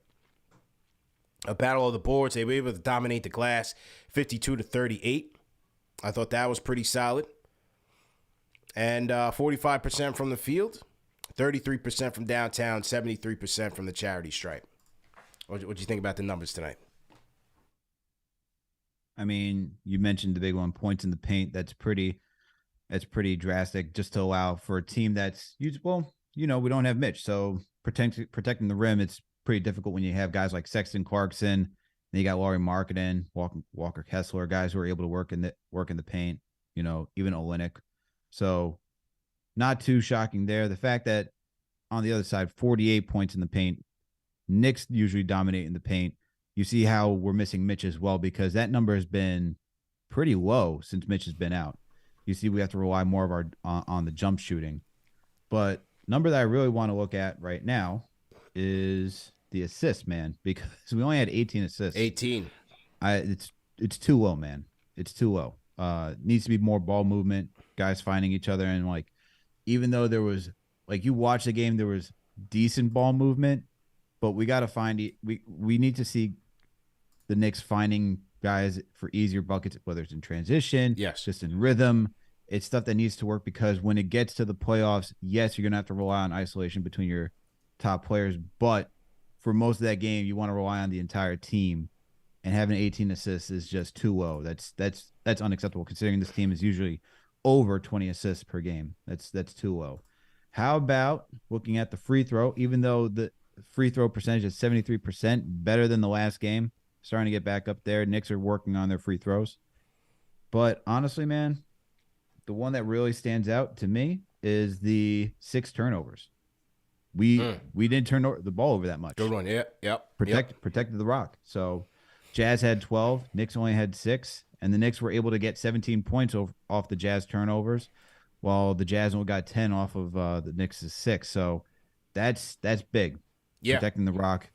A battle of the boards. They were able to dominate the glass 52-38. I thought that was pretty solid. And 45% from the field. 33% from downtown, 73% from the charity stripe. What do you think about the numbers tonight? I mean, you mentioned the big one, points in the paint. That's pretty drastic just to allow for a team that's well, we don't have Mitch. So protecting the rim, it's pretty difficult when you have guys like Sexton, Clarkson. Then you got Laurie Marketing, Walker Kessler, guys who are able to work in the paint, even Olynyk. So not too shocking there. The fact that on the other side, 48 points in the paint, Knicks usually dominate in the paint. You see how we're missing Mitch as well, because that number has been pretty low since Mitch has been out. You see we have to rely more of on the jump shooting. But number that I really want to look at right now is the assists, man, because we only had 18 assists. 18. It's too low, man. It's too low. Needs to be more ball movement, guys finding each other, and even though there was you watch the game, there was decent ball movement, but we got to find it. We need to see the Knicks finding guys for easier buckets, whether it's in transition, just in rhythm. It's stuff that needs to work, because when it gets to the playoffs, yes, you're going to have to rely on isolation between your top players, but for most of that game, you want to rely on the entire team, and having 18 assists is just too low. That's unacceptable, considering this team is usually over 20 assists per game. That's too low. How about looking at the free throw? Even though the free throw percentage is 73%, better than the last game, starting to get back up there. Knicks are working on their free throws. But honestly, man, the one that really stands out to me is the 6 turnovers. We didn't turn the ball over that much. Good one, Protected the rock. So Jazz had 12, Knicks only had 6, and the Knicks were able to get 17 points off the Jazz turnovers, while the Jazz only got 10 off of the Knicks' 6. So that's big. Yeah. Protecting the rock.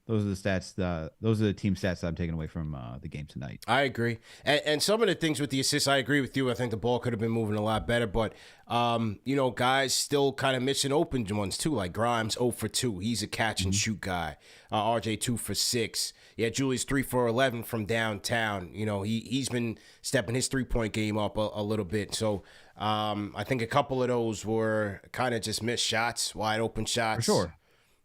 Those are the stats. Those are the team stats that I'm taking away from the game tonight. I agree. And some of the things with the assists, I agree with you. I think the ball could have been moving a lot better. But, guys still kind of missing open ones, too. Like Grimes, 0 for 2. He's a catch-and-shoot guy. RJ, 2 for 6. Yeah, Julius, 3 for 11 from downtown. He's been stepping his three-point game up a little bit. So I think a couple of those were kind of just missed shots, wide-open shots. For sure.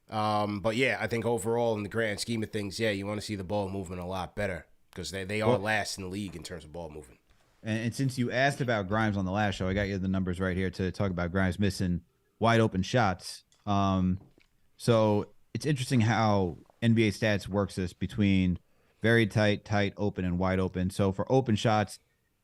But yeah, I think overall in the grand scheme of things, you want to see the ball movement a lot better, because they are last in the league in terms of ball movement. And since you asked about Grimes on the last show, I got you the numbers right here to talk about Grimes missing wide open shots. So it's interesting how NBA stats works this between very tight, open, and wide open. So for open shots,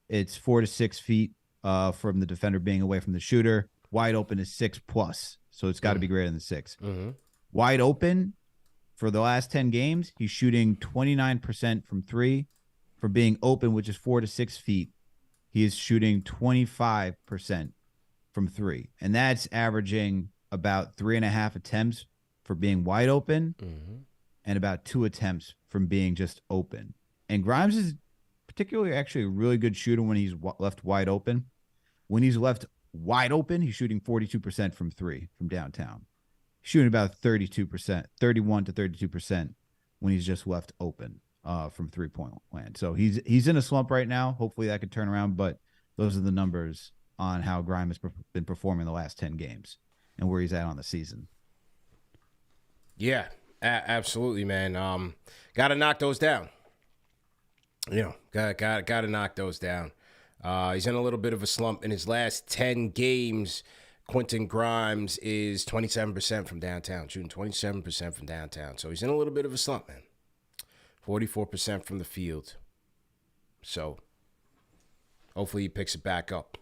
it's 4 to 6 feet from the defender being away from the shooter. Wide open is 6+, so it's got to be greater than 6. Mm-hmm. Wide open, for the last 10 games, he's shooting 29% from 3. For being open, which is 4 to 6 feet, he is shooting 25% from 3. And that's averaging about 3.5 attempts for being wide open, and about 2 attempts from being just open. And Grimes is particularly actually a really good shooter when he's left wide open. When he's left wide open, he's shooting 42% from three from downtown. He's shooting about 32%, 31 to 32% when he's just left open from 3-point land. So he's in a slump right now. Hopefully that could turn around, but those are the numbers on how Grimes has been performing the last 10 games and where he's at on the season. Yeah, absolutely, man. Got to knock those down. Got to knock those down. He's in a little bit of a slump. In his last 10 games, Quentin Grimes is 27% from downtown, shooting 27% from downtown. So he's in a little bit of a slump, man. 44% from the field. So hopefully he picks it back up.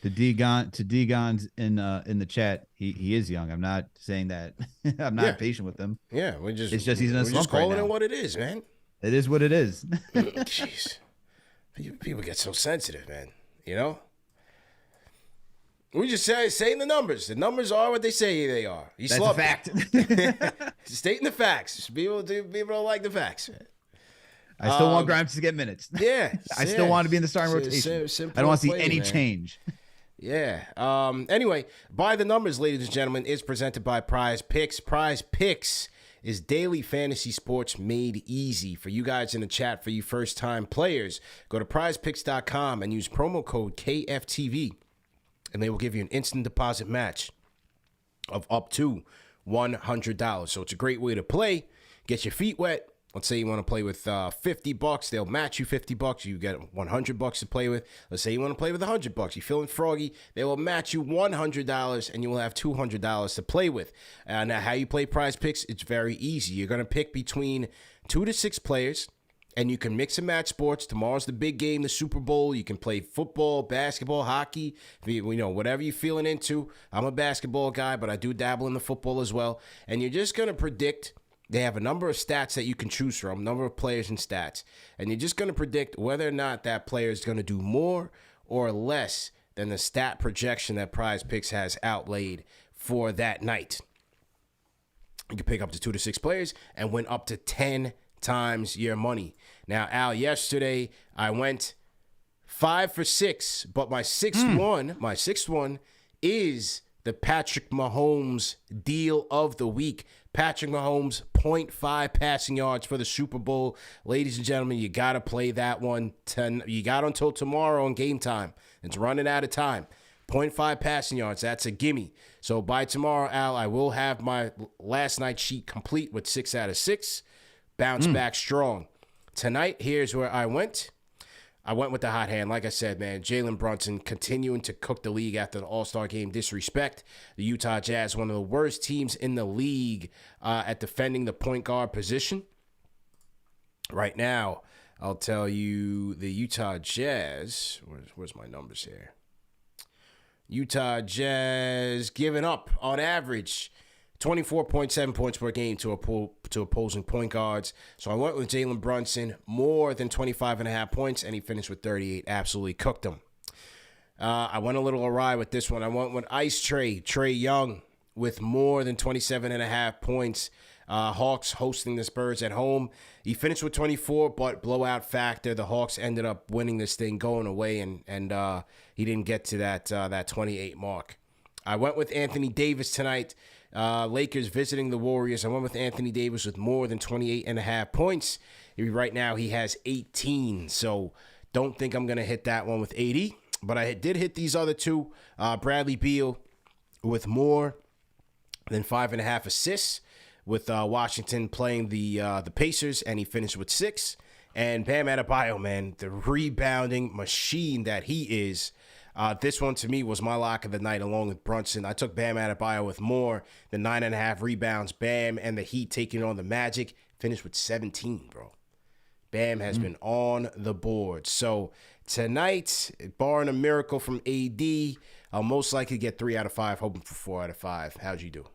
To Degon's in the chat, he is young. I'm not saying that. I'm not patient with him. Yeah, it's just he's in a slump just calling right now. it what it is, man. It is what it is. Jeez. People get so sensitive, man. We just saying the numbers. The numbers are what they say they are. That's a fact. Stating the facts. People don't like the facts. I still want Grimes to get minutes. Yeah. I still want to be in the starting rotation. I don't want to see any change. Yeah. Anyway, By the Numbers, ladies and gentlemen, is presented by Prize Picks. Prize Picks is daily fantasy sports made easy for you guys in the chat. For you first-time players, go to prizepicks.com and use promo code KFTV, and they will give you an instant deposit match of up to $100. So it's a great way to play. Get your feet wet. Let's say you want to play with $50. They'll match you $50. You get $100 to play with. Let's say you want to play with $100. You're feeling froggy. They will match you $100, and you will have $200 to play with. Now, how you play Prize Picks, it's very easy. You're going to pick between 2 to 6 players, and you can mix and match sports. Tomorrow's the big game, the Super Bowl. You can play football, basketball, hockey, whatever you're feeling into. I'm a basketball guy, but I do dabble in the football as well. And you're just going to predict. They have a number of stats that you can choose from, number of players and stats. And you're just going to predict whether or not that player is going to do more or less than the stat projection that Prize Picks has outlaid for that night. You can pick up to 2 to 6 players and win up to 10 times your money. Now, Al, yesterday I went 5 for 6, but my sixth one is the Patrick Mahomes deal of the week. Patrick Mahomes, 0.5 passing yards for the Super Bowl. Ladies and gentlemen, you got to play that one. You got until tomorrow on Game Time. It's running out of time. 0.5 passing yards, that's a gimme. So by tomorrow, Al, I will have my last night's sheet complete with 6 out of 6. Bounce back strong. Tonight, here's where I went. I went with the hot hand. Like I said, man, Jalen Brunson continuing to cook the league after the All-Star game disrespect. The Utah Jazz, one of the worst teams in the league at defending the point guard position. Right now, I'll tell you the Utah Jazz. Where's my numbers here? Utah Jazz giving up on average 24.7 points per game to opposing point guards. So I went with Jalen Brunson, more than 25.5 points, and he finished with 38. Absolutely cooked him. I went a little awry with this one. I went with Trey Young, with more than 27.5 points. Hawks hosting the Spurs at home. He finished with 24, but blowout factor. The Hawks ended up winning this thing going away, and he didn't get to that 28 mark. I went with Anthony Davis tonight. Lakers visiting the Warriors. I went with Anthony Davis with more than 28.5 points. Right now he has 18, so don't think I'm going to hit that one with 80. But I did hit these other two. Bradley Beal with more than 5.5 assists with Washington playing the Pacers, and he finished with 6. And Bam Adebayo, man, the rebounding machine that he is. This one, to me, was my lock of the night along with Brunson. I took Bam Adebayo with more than 9.5 rebounds. Bam and the Heat taking on the Magic. Finished with 17, bro. Bam has been on the board. So tonight, barring a miracle from AD, I'll most likely get 3 out of 5, hoping for 4 out of 5. How'd you do?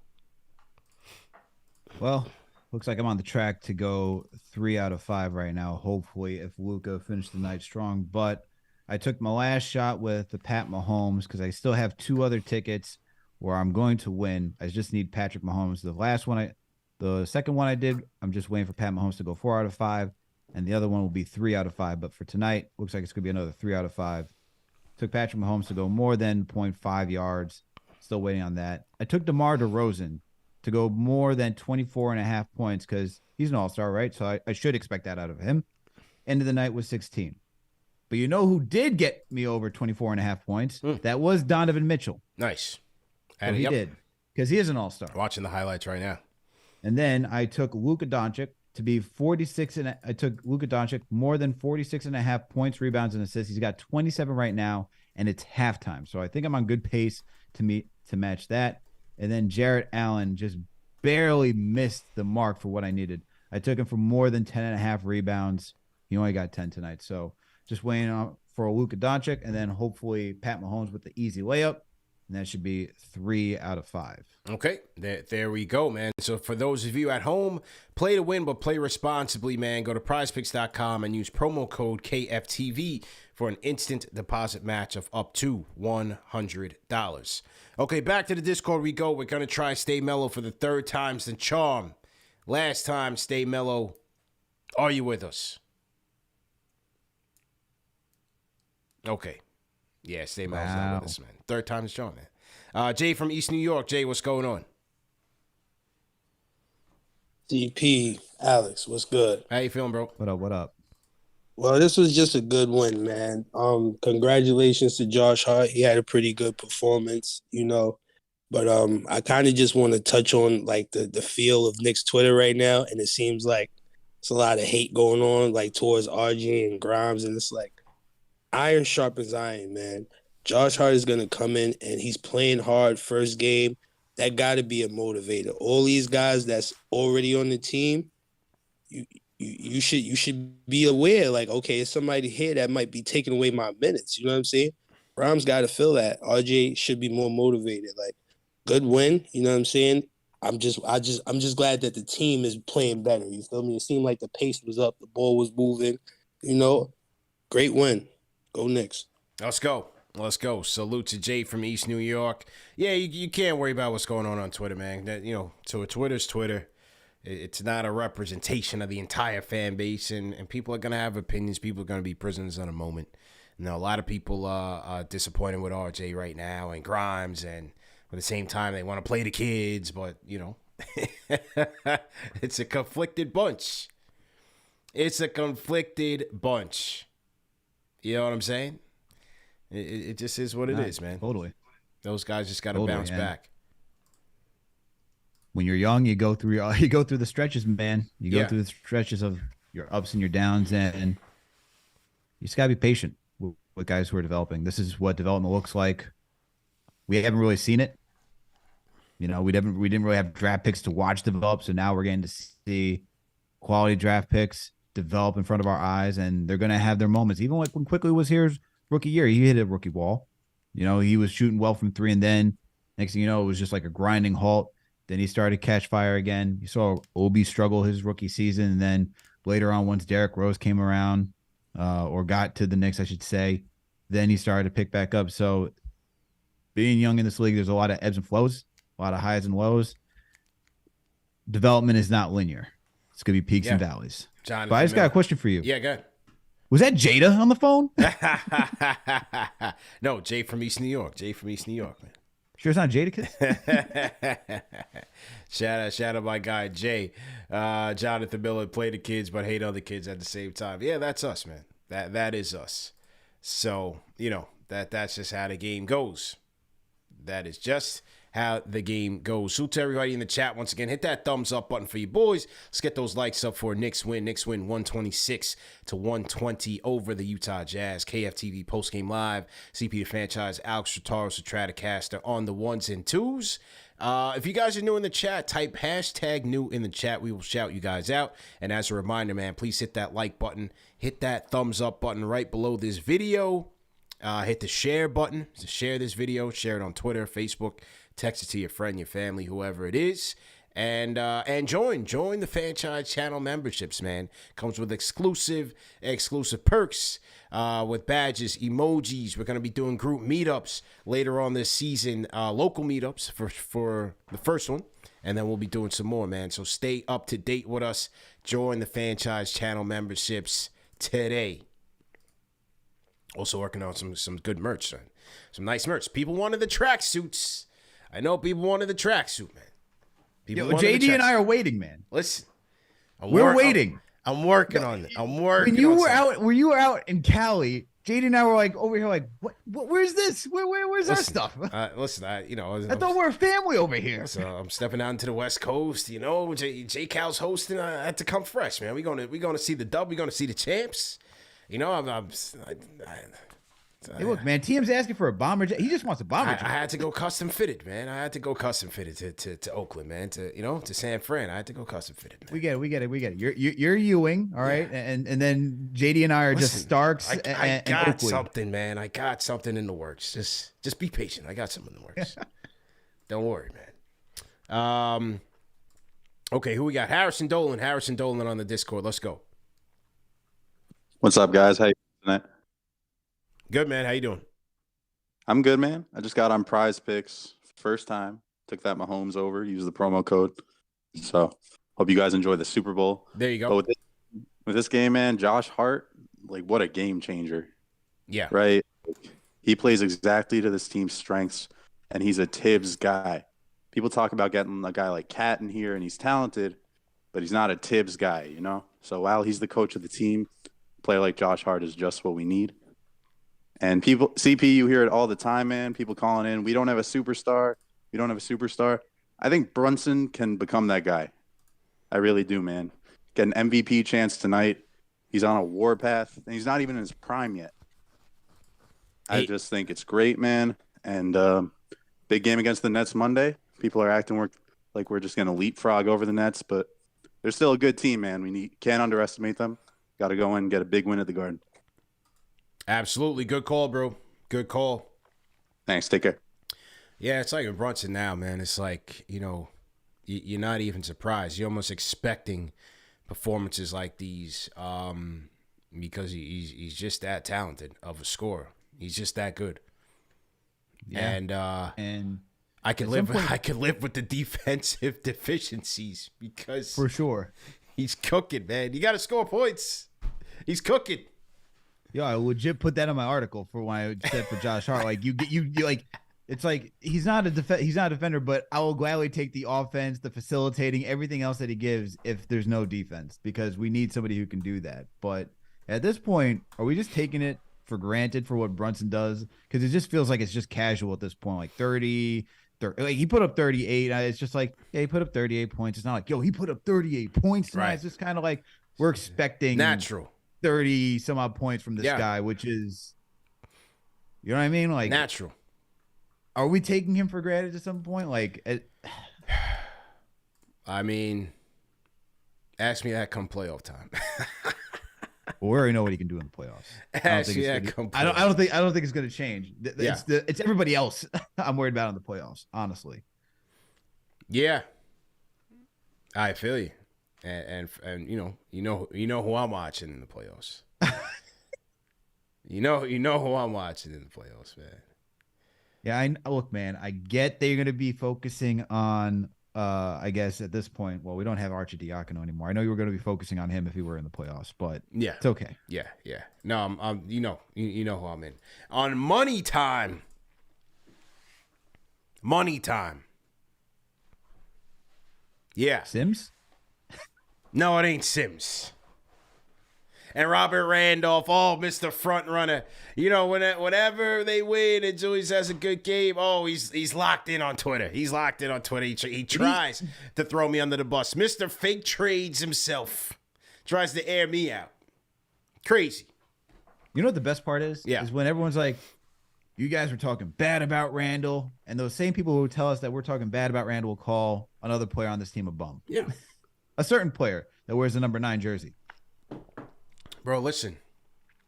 Well, looks like I'm on the track to go 3 out of 5 right now. Hopefully, if Luka finished the night strong. But I took my last shot with the Pat Mahomes because I still have 2 other tickets where I'm going to win. I just need Patrick Mahomes. The second one I did, I'm just waiting for Pat Mahomes to go 4 out of 5. and the other one will be 3 out of 5. But for tonight, looks like it's going to be another 3 out of 5. Took Patrick Mahomes to go more than 0.5 yards. Still waiting on that. I took DeMar DeRozan to go more than 24.5 points because he's an all-star, right? So I should expect that out of him. End of the night was 16. But you know who did get me over 24.5 points? That was Donovan Mitchell. Nice. So he did because he is an all-star. Watching the highlights right now. And then I took Luka Doncic to be 46, and I took Luka Doncic more than 46.5 points, rebounds, and assists. He's got 27 right now, and it's halftime. So I think I'm on good pace to match that. And then Jarrett Allen just barely missed the mark for what I needed. I took him for more than 10.5 rebounds. He only got 10 tonight. So just waiting on for a Luka Doncic, and then hopefully Pat Mahomes with the easy layup. And that should be 3 out of 5. Okay, there we go, man. So for those of you at home, play to win, but play responsibly, man. Go to prizepicks.com and use promo code KFTV for an instant deposit match of up to $100. Okay, back to the Discord we go. We're going to try Stay Mellow for the third time's the charm. Last time, Stay Mellow, are you with us? Okay. Yeah, Stay Mellow's not with us, man. Third time's the charm, man. Jay from East New York. Jay, what's going on? CP, Alex, what's good? How you feeling, bro? What up? Well, this was just a good win, man. Congratulations to Josh Hart. He had a pretty good performance, But I kind of just want to touch on like the feel of Knicks Twitter right now, and it seems like it's a lot of hate going on like towards RJ and Grimes, and it's like iron sharpens iron, man. Josh Hart is gonna come in and he's playing hard first game. That got to be a motivator. All these guys that's already on the team, you should be aware, like, okay, there's somebody here that might be taking away my minutes. You know what I'm saying? Grimes got to feel that. RJ should be more motivated. Like, good win. You know what I'm saying? I'm just glad that the team is playing better. You feel me? It seemed like the pace was up, the ball was moving. Great win. Go Knicks. Let's go. Salute to Jay from East New York. Yeah, you can't worry about what's going on Twitter, man. So Twitter's Twitter. It's not a representation of the entire fan base, and people are going to have opinions. People are going to be prisoners of the moment. A lot of people are disappointed with RJ right now and Grimes, and at the same time, they want to play the kids, but, it's a conflicted bunch. You know what I'm saying? It just is what it is, man. Totally. Those guys just got to bounce back. When you're young, you go through the stretches, man. You go through the stretches of your ups and your downs, and you just got to be patient with guys who are developing. This is what development looks like. We haven't really seen it. We didn't really have draft picks to watch develop, so now we're getting to see quality draft picks develop in front of our eyes, and they're going to have their moments. Even like when Quickly was here's rookie year, he hit a rookie wall. He was shooting well from 3, and then next thing you know, it was just like a grinding halt. Then he started to catch fire again. You saw Obi struggle his rookie season, and then later on, once Derrick Rose came around, or got to the Knicks, I should say, then he started to pick back up. So being young in this league, there's a lot of ebbs and flows, a lot of highs and lows. Development is not linear. It's going to be peaks and valleys. Jonathan, but I just got a question for you. Yeah, go ahead. Was that Jada on the phone? No, Jay from East New York. Man. Sure it's not Jadakiss? Shout out my guy, Jay. Jonathan Miller, play the kids, but hate other kids at the same time. Yeah, that's us, man. That is us. So, that's just how the game goes. That is just how the game goes. So to everybody in the chat, once again, hit that thumbs up button for you boys. Let's get those likes up for Knicks win. Knicks win 126-120 over the Utah Jazz. KFTV postgame live. CP the Fanchise, Alex Traticaster, Traticaster on the ones and twos. If you guys are new in the chat, type hashtag new in the chat. We will shout you guys out. And as a reminder, man, please hit that like button. Hit that thumbs up button right below this video. Hit the share button to share this video. Share it on Twitter, Facebook. Text it to your friend, your family, whoever it is. And join the Fanchise channel memberships, man. Comes with exclusive perks with badges, emojis. We're going to be doing group meetups later on this season, local meetups for the first one. And then we'll be doing some more, man. So stay up to date with us. Join the Fanchise channel memberships today. Also working on some good merch, son. Some nice merch. People wanted the tracksuits. I know people wanted the tracksuit, man. People Yo, wanted the JD and I tracksuit. are waiting, man. Listen. We're waiting. I'm working on it. I'm working When you on were something. when you were out in Cali, JD and I were like over here, like, what where's this? Where's our stuff? Listen, I thought we're a family over here. So I'm stepping out into the West Coast. You know, J Cal's hosting. I had to come fresh, man. We're gonna see the dub. We're gonna see the champs. You know, Hey, look, man, TM's asking for a bomber jet. He just wants a bomber I jet. had to go custom fitted, man. I had to go custom fitted to Oakland, man. To San Fran. I had to go custom fitted, man. We get it. You're Ewing, all right, and then JD and I are just Starks. I and got Oakley. something, man. I got something in the works. Just be patient. I got something in the works. Don't worry, man. Okay, who we got? Harrison Dolan on the Discord. Let's go. What's up, guys? How you doing tonight? Good, man. How you doing? I'm good, man. I just got on Prize Picks first time. Took that Mahomes over. Used the promo code. So hope you guys enjoy the Super Bowl. There you go. But with this game, man, Josh Hart, like, what a game changer. Yeah. Right? He plays exactly to this team's strengths, and he's a Tibbs guy. People talk about getting a guy like Cat in here, and he's talented, but he's not a Tibbs guy, you know? So while he's the coach of the team, a player like Josh Hart is just what we need. And people, CP, you hear it all the time, man. People calling in, we don't have a superstar. We don't have a superstar. I think Brunson can become that guy. I really do, man. Get an MVP chance tonight. He's on a warpath, and he's not even in his prime yet. I just think it's great, man. And big game against the Nets Monday. People are acting like we're just going to leapfrog over the Nets, but they're still a good team, man. Can't underestimate them. Got to go in and get a big win at the Garden. Absolutely. Good call, bro. Good call. Thanks. Take care. Yeah, it's like with Brunson now, man. It's like, you know, you're not even surprised. You're almost expecting performances like these because he's just that talented of a scorer. He's just that good. Yeah. And I could live with the defensive deficiencies because For sure. he's cooking, man. You got to score points. He's cooking. Yo, I legit put that in my article for when I said for Josh Hart. Like you like, it's like he's not a defender, but I will gladly take the offense, the facilitating, everything else that he gives if there's no defense, because we need somebody who can do that. But at this point, are we just taking it for granted for what Brunson does? Because it just feels like it's just casual at this point. Like 30, like he put up 38. It's just like, yeah, he put up 38 points. It's not like, yo, he put up 38 points tonight. Right. It's just kind of like we're expecting Natural. 30 some odd points from this guy, which is, you know what I mean? Like Natural. Are we taking him for granted at some point? Like, I mean, ask me that come playoff time. we already know what he can do in the playoffs. I don't think it's going to change. It's everybody else I'm worried about in the playoffs, honestly. Yeah, I feel you, and you know who I'm watching in the playoffs. you know who I'm watching in the playoffs, man. Yeah, look, man, I get they're going to be focusing on, I guess at this point, well, we don't have Archie Diacono anymore. I know you were going to be focusing on him if he were in the playoffs, but yeah, it's okay. Yeah. No, I'm you know who I'm in. On money time. Yeah. Sims? No, it ain't Sims. And Robert Randolph, Mr. Front Runner. You know, whenever they win, it always has a good game. Oh, he's locked in on Twitter. He tries to throw me under the bus. Mr. Fake Trades himself tries to air me out. Crazy. You know what the best part is? Yeah. Is when everyone's like, you guys were talking bad about Randall, and those same people who tell us that we're talking bad about Randall will call another player on this team a bum. Yeah. A certain player that wears the number 9 jersey. Bro, listen.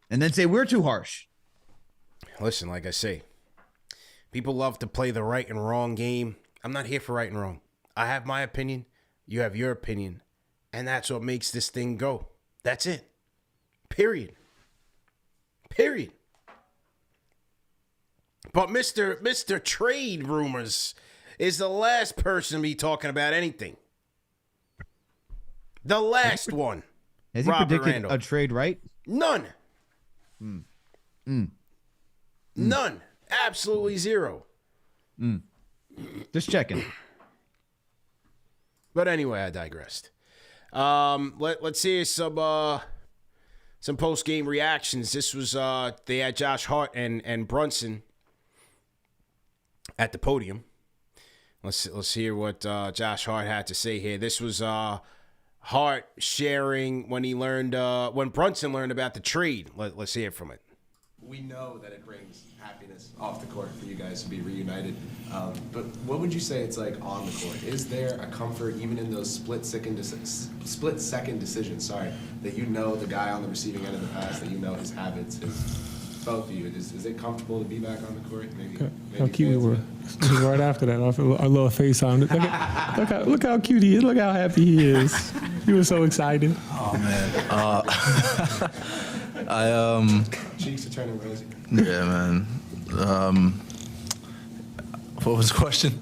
And then say we're too harsh. Listen, like I say, people love to play the right and wrong game. I'm not here for right and wrong. I have my opinion. You have your opinion. And that's what makes this thing go. That's it. Period. But Mr. Trade Rumors, is the last person to be talking about anything. The last one. Has he Robert predicted Randall. a trade, right? None. None. Absolutely zero. Just checking. But anyway, I digressed. Let's hear some post-game reactions. This was they had Josh Hart and Brunson at the podium. Let's hear what Josh Hart had to say here. This was Hart sharing when Brunson learned about the trade. Let's hear from it. We know that it brings happiness off the court for you guys to be reunited. But what would you say it's like on the court? Is there a comfort even in those split-second decisions, that you know the guy on the receiving end of the pass, that you know his habits, both of you? Is it comfortable to be back on the court? Maybe how cute we were. Just right after that, our little face on. Look how cute he is. Look how happy he is. He was so excited. Oh man. Cheeks are turning rosy. Yeah, man. What was the question?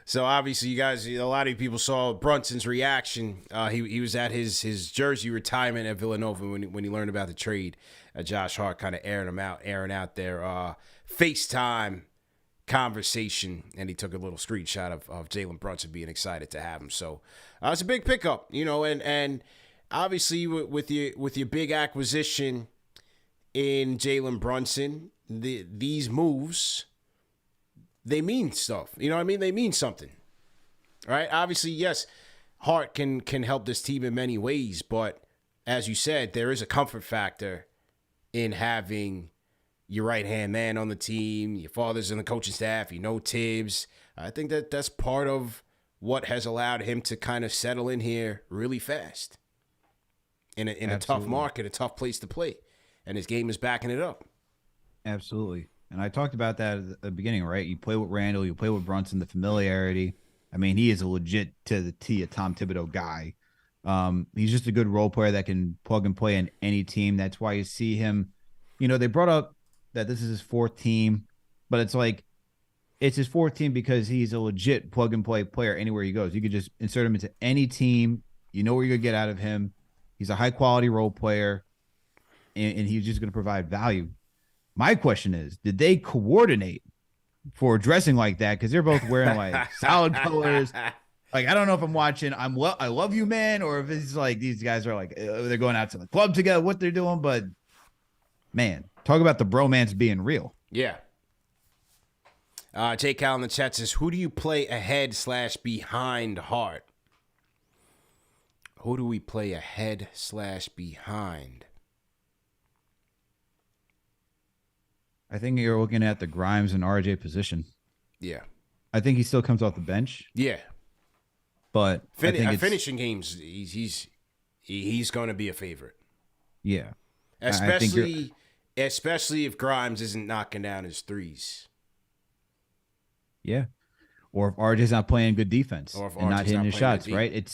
So obviously you guys, a lot of people saw Brunson's reaction. He was at his jersey retirement at Villanova when he learned about the trade. Josh Hart kind of airing out their FaceTime conversation, and he took a little screenshot of Jalen Brunson being excited to have him. So it's a big pickup, and obviously with your big acquisition in Jalen Brunson, these moves, they mean stuff. You know what I mean? They mean something. Right? Obviously, yes, Hart can help this team in many ways, but as you said, there is a comfort factor in having your right-hand man on the team, your father's in the coaching staff, you know Tibbs. I think that's part of what has allowed him to kind of settle in here really fast in a tough market, a tough place to play. And his game is backing it up. Absolutely. And I talked about that at the beginning, right? You play with Randall, you play with Brunson, the familiarity. I mean, he is a legit to the T, a Tom Thibodeau guy. He's just a good role player that can plug and play in any team. That's why you see him. You know, they brought up that this is his fourth team, but it's like it's his fourth team because he's a legit plug and play player anywhere he goes. You could just insert him into any team. You know what you're going to get out of him. He's a high quality role player, and he's just going to provide value. My question is, did they coordinate for dressing like that? Because they're both wearing like solid colors. Like, I don't know if I'm watching I Love You Man, or if it's like these guys are like they're going out to the club together, what they're doing. But man, talk about the bromance being real. Yeah. Jay Cal in the chat says, who do you play ahead/behind Hart? Who do we play ahead/behind? I think you're looking at the Grimes and RJ position. Yeah. I think he still comes off the bench. Yeah. But I think finishing games, he's going to be a favorite. Yeah. Especially if Grimes isn't knocking down his threes. Yeah. Or if RJ's not playing good defense and not hitting his shots, right?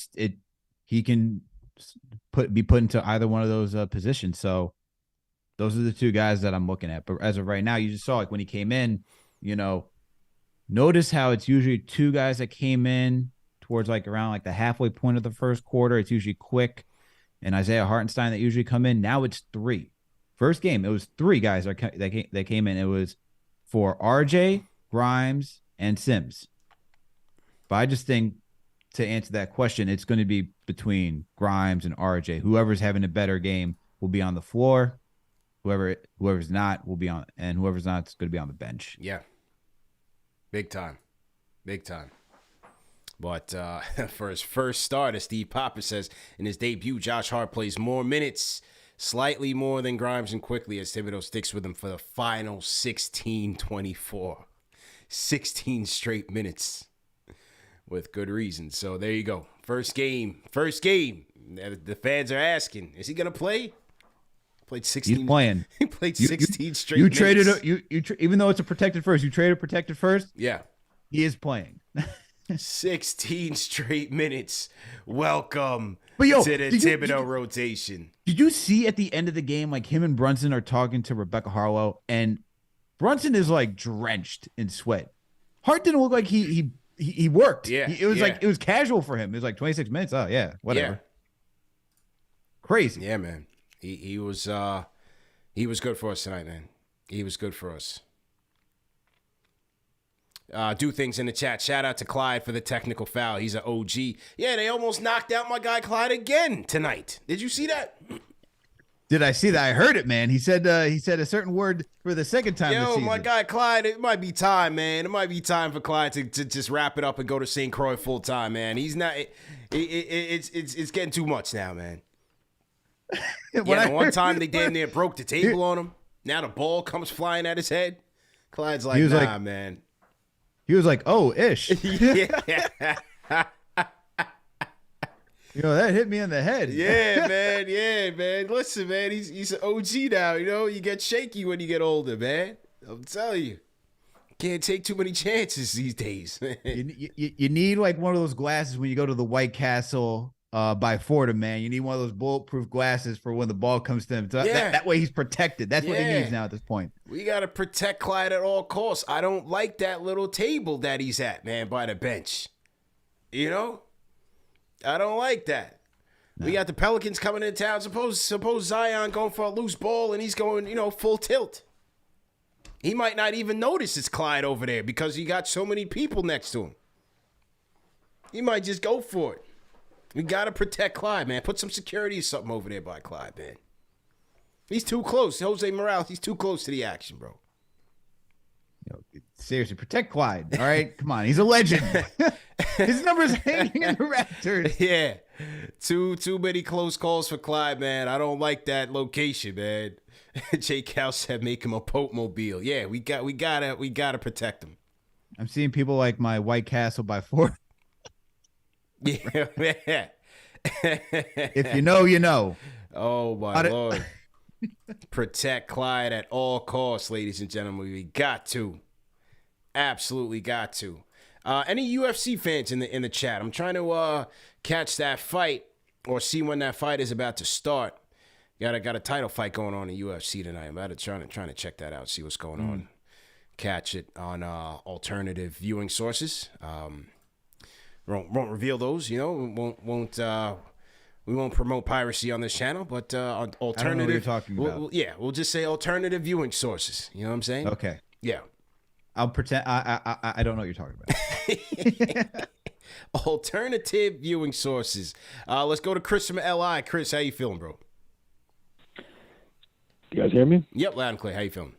He can be put into either one of those positions. So those are the two guys that I'm looking at. But as of right now, you just saw like when he came in, you know, notice how it's usually two guys that came in towards like around like the halfway point of the first quarter. It's usually Quick and Isaiah Hartenstein that usually come in. Now it's three. First game, it was three guys that came in. It was for RJ, Grimes, and Sims. But I just think to answer that question, it's going to be between Grimes and RJ. Whoever's having a better game will be on the floor. Whoever's not will be on, and whoever's not is going to be on the bench. Yeah. Big time. But for his first start, as Steve Popper says, in his debut, Josh Hart plays more minutes, slightly more than Grimes and Quickly, as Thibodeau sticks with him for the final 16-24. 16 straight minutes with good reason. So there you go. First game. The fans are asking, is he going to play? Played 16. He's playing. He played 16 straight You minutes. traded even though it's a protected first, you traded protected first? Yeah. He is playing. 16 straight minutes. Welcome to the Thibodeau rotation. Did you see at the end of the game, like him and Brunson are talking to Rebecca Harlow, and Brunson is like drenched in sweat. Hart didn't look like he worked. Yeah, it was like it was casual for him. It was like 26 minutes. Oh yeah, whatever. Yeah. Crazy. Yeah, man. He was good for us tonight, man. He was good for us. Do things in the chat. Shout out to Clyde for the technical foul. He's an OG. Yeah, they almost knocked out my guy Clyde again tonight. Did you see that? Did I see that? I heard it, man. He said a certain word for the second time this season. My guy Clyde, it might be time, man. It might be time for Clyde to just wrap it up and go to St. Croix full time, man. He's not. It's getting too much now, man. One time they damn near broke the table on him. Now the ball comes flying at his head. Clyde's like, nah, man. He was like, oh, ish. Yeah. That hit me in the head. Yeah, man. Yeah, man. Listen, man, he's an OG now. You get shaky when you get older, man. I'm telling you. Can't take too many chances these days. you need like one of those glasses when you go to the White Castle by Fordham, man. You need one of those bulletproof glasses for when the ball comes to him. So that way he's protected. That's what he needs now at this point. We got to protect Clyde at all costs. I don't like that little table that he's at, man, by the bench. I don't like that. No. We got the Pelicans coming into town. Suppose Zion going for a loose ball and he's going, full tilt. He might not even notice it's Clyde over there because he got so many people next to him. He might just go for it. We got to protect Clyde, man. Put some security or something over there by Clyde, man. He's too close. Jose Morales, he's too close to the action, bro. Seriously, protect Clyde. All right? Come on. He's a legend. His number's hanging in the rafters. Yeah. Too many close calls for Clyde, man. I don't like that location, man. Jay Cal said make him a Pope Mobile. Yeah, we gotta protect him. I'm seeing people like my White Castle by Fordham. Yeah. If you know, you know. Oh my Lord. Protect Clyde at all costs, ladies and gentlemen. We got to. Absolutely got to. Any UFC fans in the chat? I'm trying to catch that fight or see when that fight is about to start. Got a title fight going on in UFC tonight. I'm about to trying to check that out, see what's going on. Catch it on alternative viewing sources. Won't reveal those, we won't promote piracy on this channel, but on alternative. I don't know what you're talking about. We'll just say alternative viewing sources. You know what I'm saying? Okay. Yeah. I'll pretend I don't know what you're talking about. Alternative viewing sources. Let's go to Chris from LI. Chris, how you feeling, bro? You guys hear me? Yep, loud and clear. How you feeling?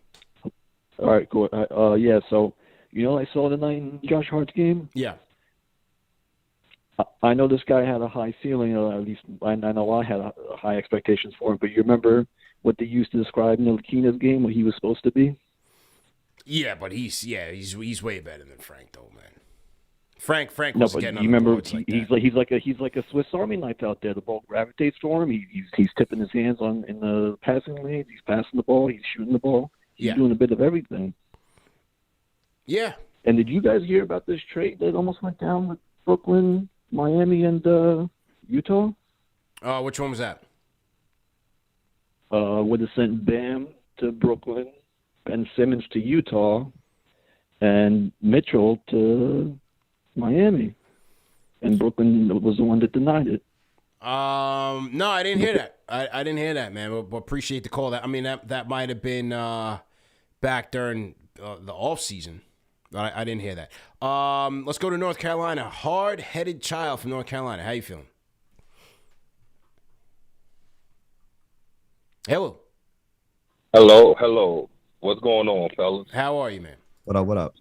All right, cool. Yeah, so I saw tonight in Josh Hart's game. Yeah. I know this guy had a high ceiling, or at least I know I had high expectations for him. But you remember what they used to describe Ntilikina's game, what he was supposed to be? Yeah, but he's way better than Frank, though, man. Frank no, was but getting on you the remember boards he's like a Swiss Army knife out there. The ball gravitates for him. He's tipping his hands in the passing lanes. He's passing the ball. He's shooting the ball. He's doing a bit of everything. Yeah. And did you guys hear about this trade that almost went down with Brooklyn, Miami, and Utah? Which one was that? Would have sent Bam to Brooklyn, Ben Simmons to Utah, and Mitchell to Miami. And Brooklyn was the one that denied it. No, I didn't hear that. I didn't hear that, man. But appreciate the call. That that might have been back during the off season. I didn't hear that. Let's go to North Carolina. Hard-headed child from North Carolina. How you feeling? Hello. Hello. What's going on, fellas? How are you, man? What up?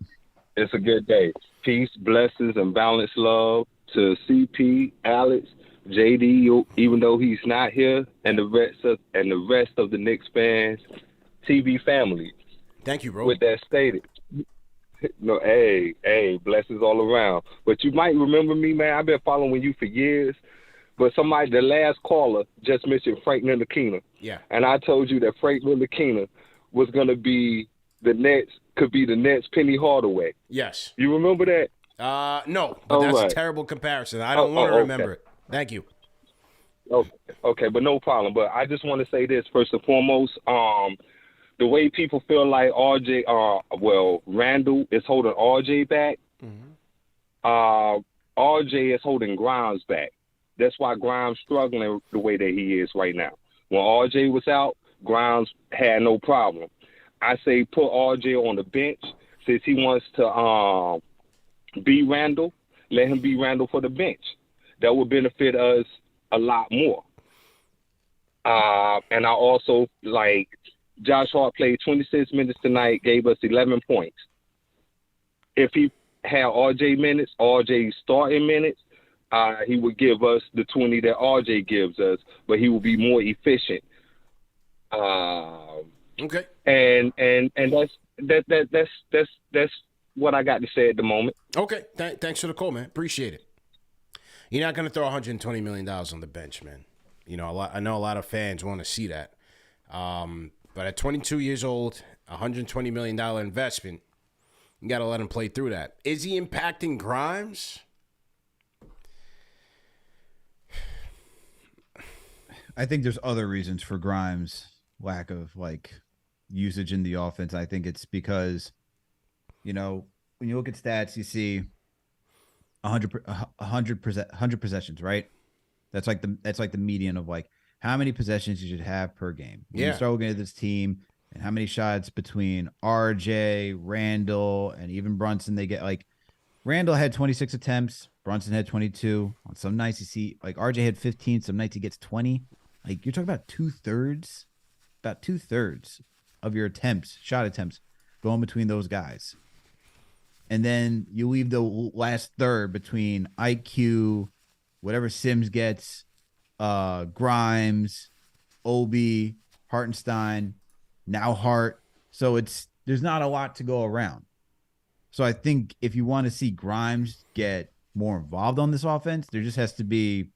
It's a good day. Peace, blessings, and balanced love to CP, Alex, JD, even though he's not here, and the rest of the Knicks fans, TV family. Thank you, bro. With that stated. No, hey, blessings all around. But you might remember me, man. I've been following you for years. But the last caller just mentioned Frank Ntilikina. Yeah. And I told you that Frank Ntilikina was going to be the Nets Penny Hardaway. Yes. You remember that? No, but that's a terrible comparison. I don't want to remember it. Thank you. Okay, but no problem. But I just want to say this first and foremost. the way people feel like Randall is holding RJ back, RJ is holding Grimes back. That's why Grimes struggling the way that he is right now. When RJ was out, Grimes had no problem. I say put RJ on the bench since he wants to be Randall. Let him be Randall for the bench. That would benefit us a lot more. And I also like Josh Hart played 26 minutes tonight, gave us 11 points. If he had RJ starting minutes, he would give us the 20 that RJ gives us, but he will be more efficient. Okay. And that's what I got to say at the moment. Okay. Thanks for the call, man. Appreciate it. You're not going to throw $120 million on the bench, man. You know, I know a lot of fans want to see that. But at 22 years old, $120 million investment, you got to let him play through that. Is he impacting Grimes? I think there's other reasons for Grimes' lack of usage in the offense. I think it's because, you know, when you look at stats, you see 100 possessions, right? That's like the median of how many possessions you should have per game. When you start looking at this team and how many shots between RJ, Randall, and even Brunson they get. Randall had 26 attempts, Brunson had 22. On some nights you see RJ had 15, some nights he gets 20. You're talking about two-thirds of your shot attempts going between those guys. And then you leave the last third between IQ, whatever Sims gets, Grimes, Obi, Hartenstein, now Hart. So there's not a lot to go around. So I think if you want to see Grimes get more involved on this offense, there just has to be,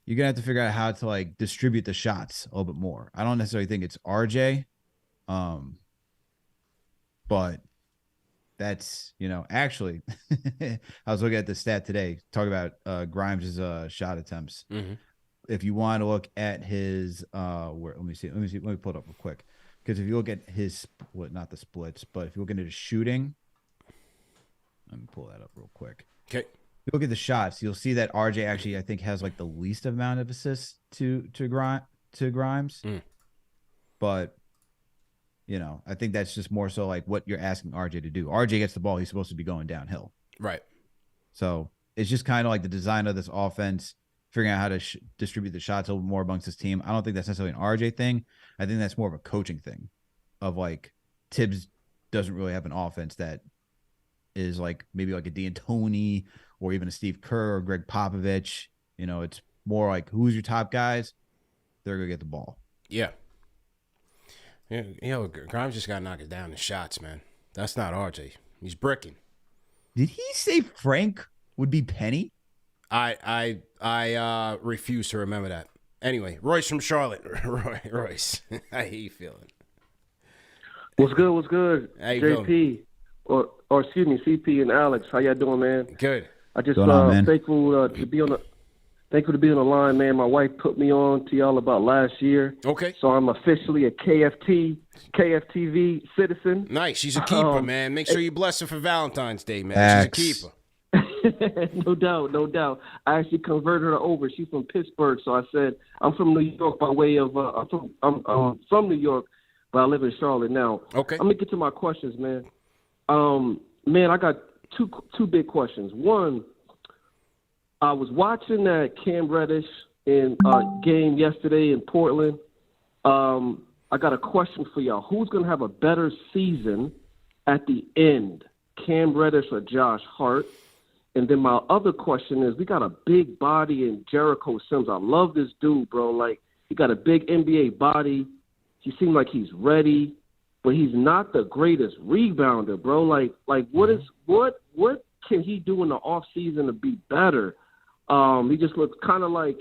you're going to have to figure out how to distribute the shots a little bit more. I don't necessarily think it's RJ, but that's, actually, I was looking at the stat today, talk about Grimes' shot attempts. Mm-hmm. If you want to look at his, let me pull it up real quick. Because if you look at his, not the splits, but if you look at his shooting, let me pull that up real quick. Okay. If you look at the shots, you'll see that RJ actually, I think, has the least amount of assists to Grimes. But, I think that's just more so what you're asking RJ to do. RJ gets the ball, he's supposed to be going downhill. Right. So it's just kind of the design of this offense, figuring out how to distribute the shots a little more amongst this team. I don't think that's necessarily an RJ thing. I think that's more of a coaching thing of Tibbs doesn't really have an offense that is maybe a D'Antoni or even a Steve Kerr or Greg Popovich. It's more who's your top guys? They're going to get the ball. Yeah. Grimes just got to knock it down in shots, man. That's not RJ. He's bricking. Did he say Frank would be Penny? I refuse to remember that. Anyway, Royce from Charlotte. Royce, how you feeling? What's good? What's good? How you JP, feeling? or excuse me, CP and Alex. How y'all doing, man? Good. I just man? thankful to be on the line, man. My wife put me on to y'all about last year. Okay. So I'm officially a KFTV citizen. Nice. She's a keeper, man. Make sure you bless her for Valentine's Day, man. Facts. She's a keeper. No doubt. I actually converted her over. She's from Pittsburgh, so I said I'm from New York by way of I'm from New York, but I live in Charlotte now. Okay. I'm gonna get to my questions, man. Man, I got two big questions. One, I was watching that Cam Reddish in game yesterday in Portland. I got a question for y'all. Who's gonna have a better season at the end, Cam Reddish or Josh Hart? And then my other question is, we got a big body in Jericho Sims. I love this dude, bro. He got a big NBA body. He seems like he's ready, but he's not the greatest rebounder, bro. What can he do in the off season to be better? He just looks kind of I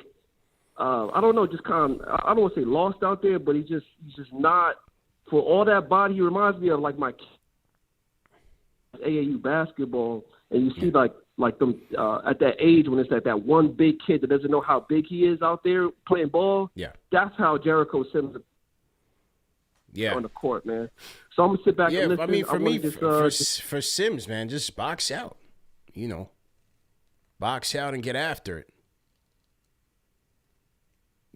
don't know, just kind of, I don't want to say lost out there, but he's just not, for all that body, he reminds me of my AAU basketball, and you see them at that age when it's that one big kid that doesn't know how big he is out there playing ball. Yeah. That's how Jericho Sims. Yeah. on the court, man. So I'm gonna sit back and listen. I mean, for me, just, for Sims, man, just box out. Box out and get after it.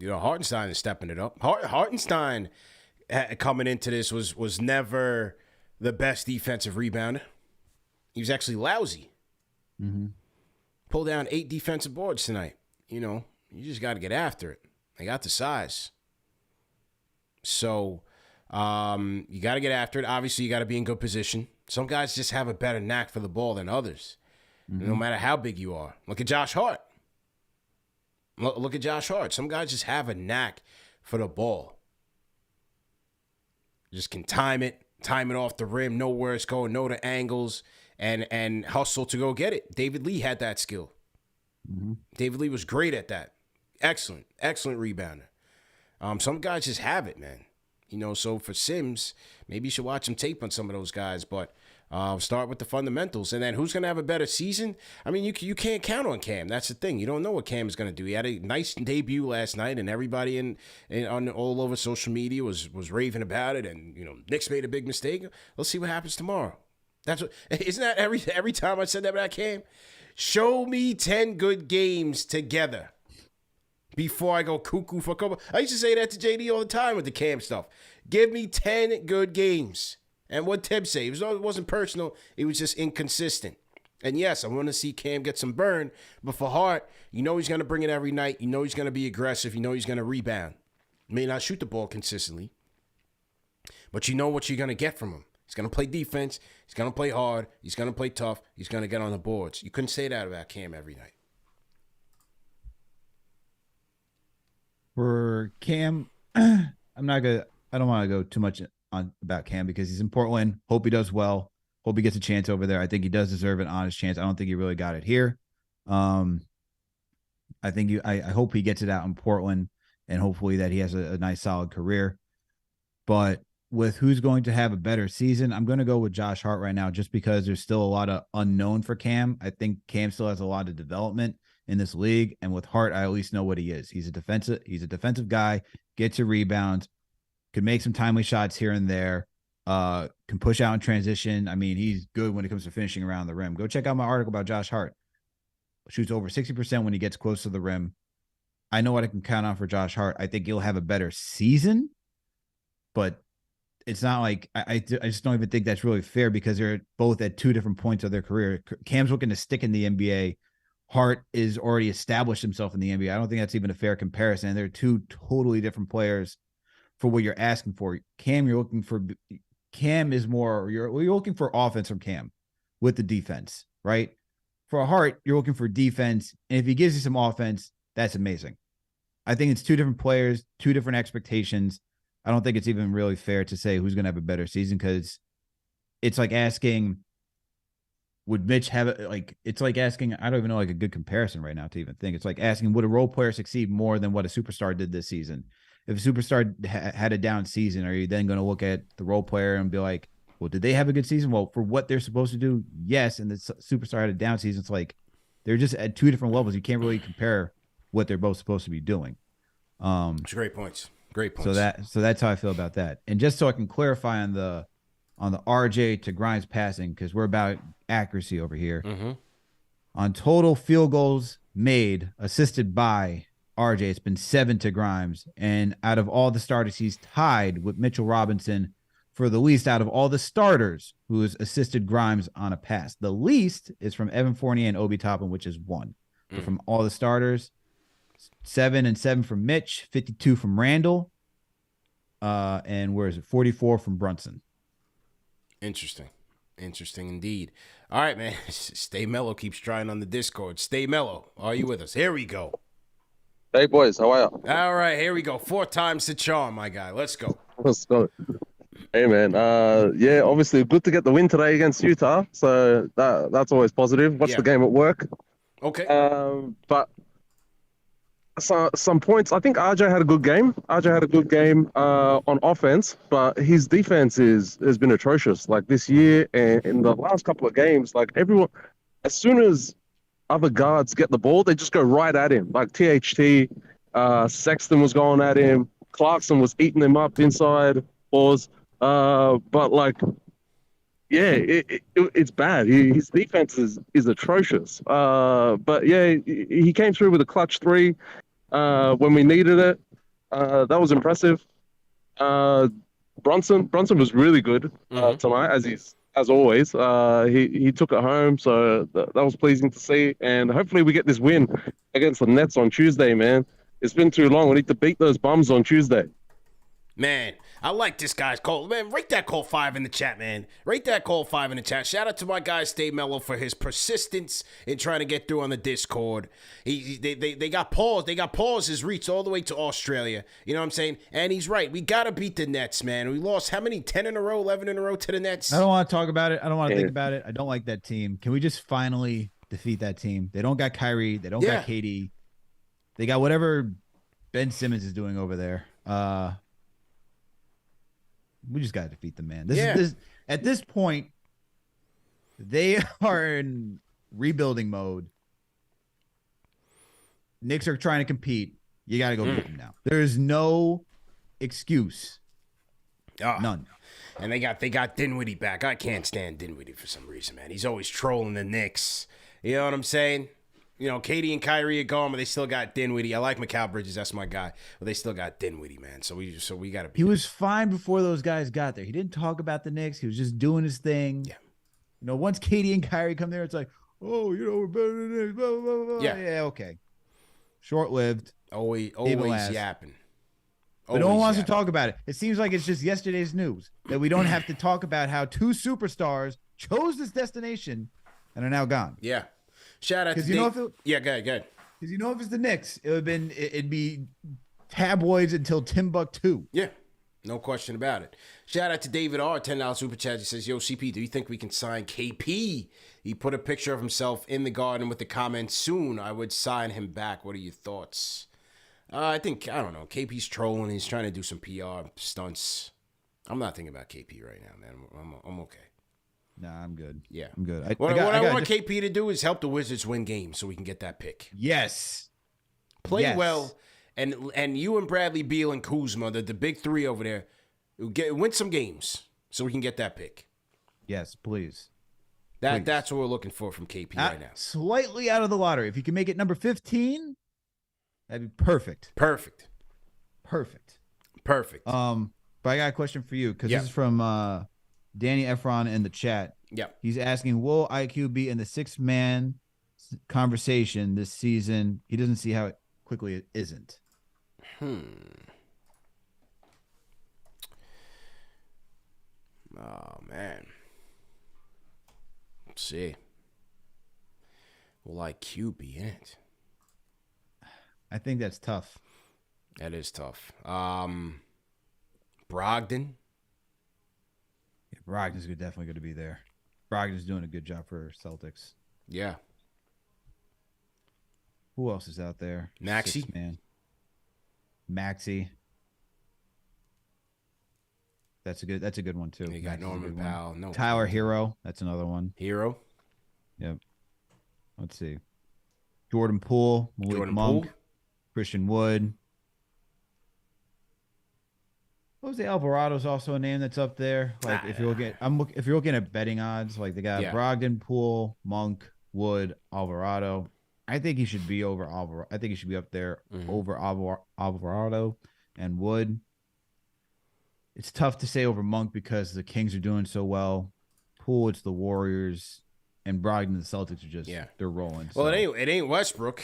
Hartenstein is stepping it up. Hartenstein coming into this was never the best defensive rebounder. He was actually lousy. Mm-hmm. Pulled down 8 defensive boards tonight. You just got to get after it. They got the size. So you got to get after it. Obviously, you got to be in good position. Some guys just have a better knack for the ball than others, no matter how big you are. Look at Josh Hart. Look at Josh Hart. Some guys just have a knack for the ball. Just can time it off the rim, know where it's going, know the angles, and hustle to go get it. David Lee had that skill. Mm-hmm. David Lee was great at that. Excellent rebounder. Some guys just have it, man. So for Sims, maybe you should watch some tape on some of those guys, but start with the fundamentals. And then who's going to have a better season? I mean, you can't count on Cam. That's the thing. You don't know what Cam is going to do. He had a nice debut last night, and everybody on all over social media was raving about it. And Knicks made a big mistake. Let's see what happens tomorrow. Isn't that every time I said that about Cam? Show me 10 good games together before I go cuckoo for cocoa. I used to say that to JD all the time with the Cam stuff. Give me 10 good games. And what Tibbs say, it wasn't personal. It was just inconsistent. And yes, I want to see Cam get some burn. But for Hart, he's going to bring it every night. He's going to be aggressive. He's going to rebound. May not shoot the ball consistently. But you know what you're going to get from him. He's going to play defense. He's going to play hard. He's going to play tough. He's going to get on the boards. You couldn't say that about Cam every night. For Cam, I don't want to go too much on about Cam because he's in Portland. Hope he does well. Hope he gets a chance over there. I think he does deserve an honest chance. I don't think he really got it here. I hope he gets it out in Portland, and hopefully that he has a nice solid career. But with who's going to have a better season, I'm going to go with Josh Hart right now, just because there's still a lot of unknown for Cam. I think Cam still has a lot of development in this league, and with Hart, I at least know what he is. He's a defensive guy, gets your rebounds, could make some timely shots here and there, can push out in transition. I mean, he's good when it comes to finishing around the rim. Go check out my article about Josh Hart. Shoots over 60% when he gets close to the rim. I know what I can count on for Josh Hart. I think he'll have a better season, but it's not like I just don't even think that's really fair because they're both at 2 different points of their career. Cam's looking to stick in the NBA. Hart is already established himself in the NBA. I don't think that's even a fair comparison. And they're 2 totally different players for what you're asking for. Cam, you're looking for offense from Cam with the defense, right? For Hart, you're looking for defense. And if he gives you some offense, that's amazing. I think it's 2 different players, 2 different expectations. I don't think it's even really fair to say who's going to have a better season because it's like asking, would Mitch have it? Like, it's like asking, I don't even know like a good comparison right now to even think. It's like asking, would a role player succeed more than what a superstar did this season? If a superstar had a down season, are you then going to look at the role player and be like, well, did they have a good season? Well, for what they're supposed to do, yes. And the superstar had a down season. It's like they're just at 2 different levels. You can't really compare what they're both supposed to be doing. It's great points. Great points. So that's how I feel about that. And just so I can clarify on the RJ to Grimes passing, because we're about accuracy over here. Mm-hmm. On total field goals made, assisted by RJ, it's been 7 to Grimes. And out of all the starters, he's tied with Mitchell Robinson for the least out of all the starters who has assisted Grimes on a pass. The least is from Evan Fournier and Obi Toppin, which is 1. But from all the starters, 7 and 7 from Mitch, 52 from Randall, and where is it? 44 from Brunson. Interesting indeed. All right, man. Stay Mellow keeps trying on the Discord. Stay Mellow, are you with us? Here we go. Hey boys, how are you? All right, here we go. 4 times the charm, my guy. Let's go. Let's go. Hey man, yeah, obviously good to get the win today against Utah. So that's always positive. Watch the game at work. Okay. But some points. I think RJ had a good game. On offense, but his defense has been atrocious. Like this year and in the last couple of games, like everyone, as soon as other guards get the ball, they just go right at him. Like THT, Sexton was going at him. Clarkson was eating him up inside. Pause. But like, yeah, it's bad. His defense is atrocious. But yeah, he came through with a clutch 3 when we needed it. That was impressive. Brunson was really good tonight, as always. He took it home, so that was pleasing to see. And hopefully we get this win against the Nets on Tuesday, man. It's been too long. We need to beat those bums on Tuesday. Man, I like this guy's call. Man, rate that call 5 in the chat, man. Rate that call 5 in the chat. Shout out to my guy, Stay Mellow, for his persistence in trying to get through on the Discord. They got Paul's. They got Paul's his reach all the way to Australia. You know what I'm saying? And he's right. We got to beat the Nets, man. We lost how many? 10 in a row, 11 in a row to the Nets? I don't want to talk about it. I don't want to think about it. I don't like that team. Can we just finally defeat that team? They don't got Kyrie. They don't got KD. They got whatever Ben Simmons is doing over there. We just got to defeat them, man. At this point, they are in rebuilding mode. Knicks are trying to compete. You got to go beat them now. There is no excuse. None. And they got Dinwiddie back. I can't stand Dinwiddie for some reason, man. He's always trolling the Knicks. You know what I'm saying? You know, Katie and Kyrie are gone, but they still got Dinwiddie. I like Mikal Bridges. That's my guy. But they still got Dinwiddie, man. So we got to. He was fine before those guys got there. He didn't talk about the Knicks. He was just doing his thing. Yeah. You know, once Katie and Kyrie come there, it's like, oh, you know, we're better than the Knicks. Blah, blah, blah. Yeah, okay. Short-lived. Always yapping. But no one wants to talk about it. It seems like it's just yesterday's news that we don't have to talk about how 2 superstars chose this destination and are now gone. Yeah. Shout out to you know if go ahead. Because you know if it's the Knicks, it'd be tabloids until Timbuktu. Yeah, no question about it. Shout out to David R. $10 super chat. He says, "Yo, CP, do you think we can sign KP?" He put a picture of himself in the garden with the comment, "Soon I would sign him back." What are your thoughts? I don't know. KP's trolling. He's trying to do some PR stunts. I'm not thinking about KP right now, man. I'm okay. Nah, I'm good. Yeah, I'm good. What I want KP to do is help the Wizards win games so we can get that pick. Yes. Play well, and you and Bradley Beal and Kuzma, the big 3 over there, win some games so we can get that pick. Yes, please. That's what we're looking for from KP right now. Slightly out of the lottery. If you can make it number 15, that'd be perfect. Perfect. But I got a question for you because this is from Danny Efron in the chat. Yeah. He's asking, will IQ be in the 6-man conversation this season? He doesn't see how quickly it isn't. Oh, man. Let's see. Will IQ be in it? I think that's tough. That is tough. Brogdon. Brogdon's definitely going to be there. Brogdon's doing a good job for Celtics. Yeah. Who else is out there? Maxey. Man. Maxey. That's a good one too. You got Norman Powell. No. Tyler Hero. That's another one. Hero. Yep. Let's see. Jordan Poole. Malik Monk. Christian Wood. Jose Alvarado's also a name that's up there. Like if you're looking at betting odds, like they got Brogdon, Poole, Monk, Wood, Alvarado. I think he should be over Alvarado. I think he should be up there over Alvarado and Wood. It's tough to say over Monk because the Kings are doing so well. Poole, it's the Warriors, and Brogdon, the Celtics are just they're rolling. Well, it ain't Westbrook.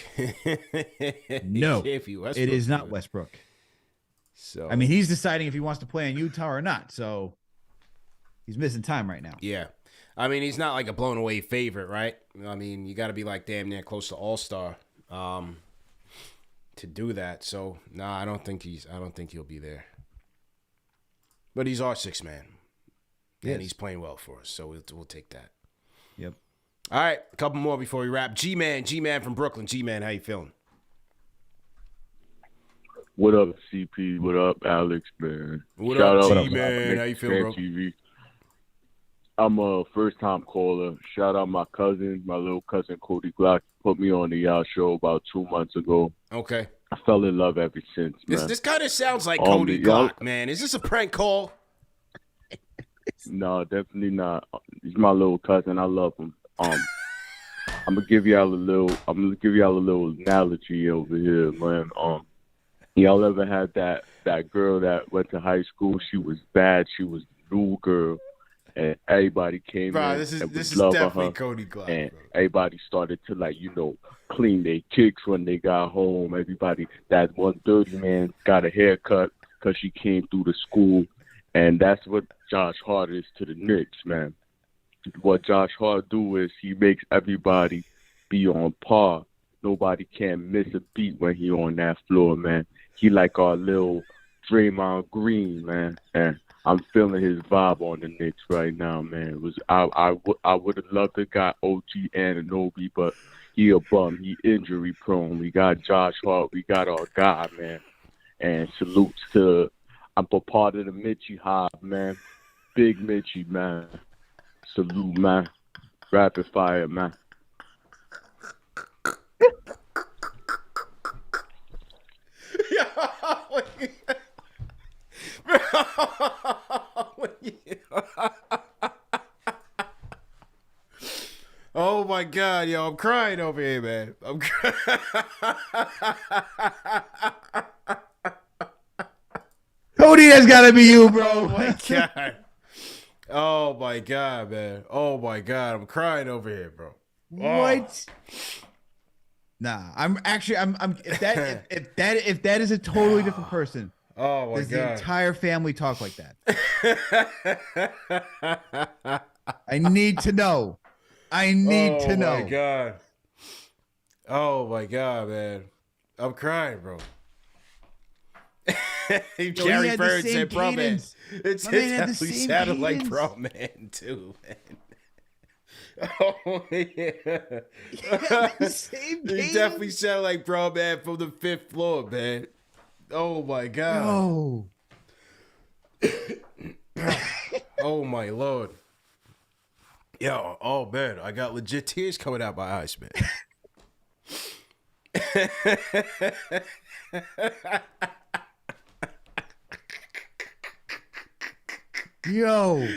No, it is not Westbrook. So I mean, he's deciding if he wants to play in Utah or not. So he's missing time right now. Yeah, I mean, he's not like a blown away favorite, right? I mean, you got to be like damn near close to All-Star to do that. So I don't think he'll be there. But he's our 6-man, and he's playing well for us. So we'll take that. Yep. All right, a couple more before we wrap. G-Man from Brooklyn. G-Man, how you feeling? What up, CP? What up, Alex, man? What up, G-Man? How you feeling, bro? TV. I'm a first-time caller. Shout out my little cousin, Cody Glock. Put me on the y'all show about 2 months ago. Okay. I fell in love ever since, man. This kind of sounds like Cody Glock, man. Is this a prank call? No, definitely not. He's my little cousin. I love him. I'm gonna give y'all a little analogy over here, man. Y'all ever had that girl that went to high school? She was bad. She was the new girl, and everybody came Bro, in this and is was loving definitely her. Cody Glock. And Bro. everybody started to clean their kicks when they got home. Everybody, that one dirty man got a haircut because she came through the school, and that's what Josh Hart is to the Knicks, man. What Josh Hart do is he makes everybody be on par. Nobody can miss a beat when he on that floor, man. He like our little Draymond Green, man. And I'm feeling his vibe on the Knicks right now, man. I would have loved to got OG Anunoby, but he a bum. He injury prone. We got Josh Hart. We got our guy, man. And salutes to I'm a part of the Mitchie Hive, man. Big Mitchie, man. Salute, man. Rapid fire, man. Oh my God, yo, I'm crying over here, man. I'm crying. Cody, that's gotta be you, bro. Oh my God. Oh my God, man. Oh my God, I'm crying over here, bro. What? Nah, I'm if that is a totally different person. Oh my does God. the entire family talk like that? I need to know. I need to know. Oh my God. Oh my God, man. I'm crying, bro. Gary Bird said, "Bro, man." It definitely sounded like "Bro, man," too, man. Oh yeah. He definitely sounded like "Bro, man" from the 5th floor, man. Oh my God. Oh. Oh my Lord. Yo, oh man, I got legit tears coming out my eyes, man. Yo, he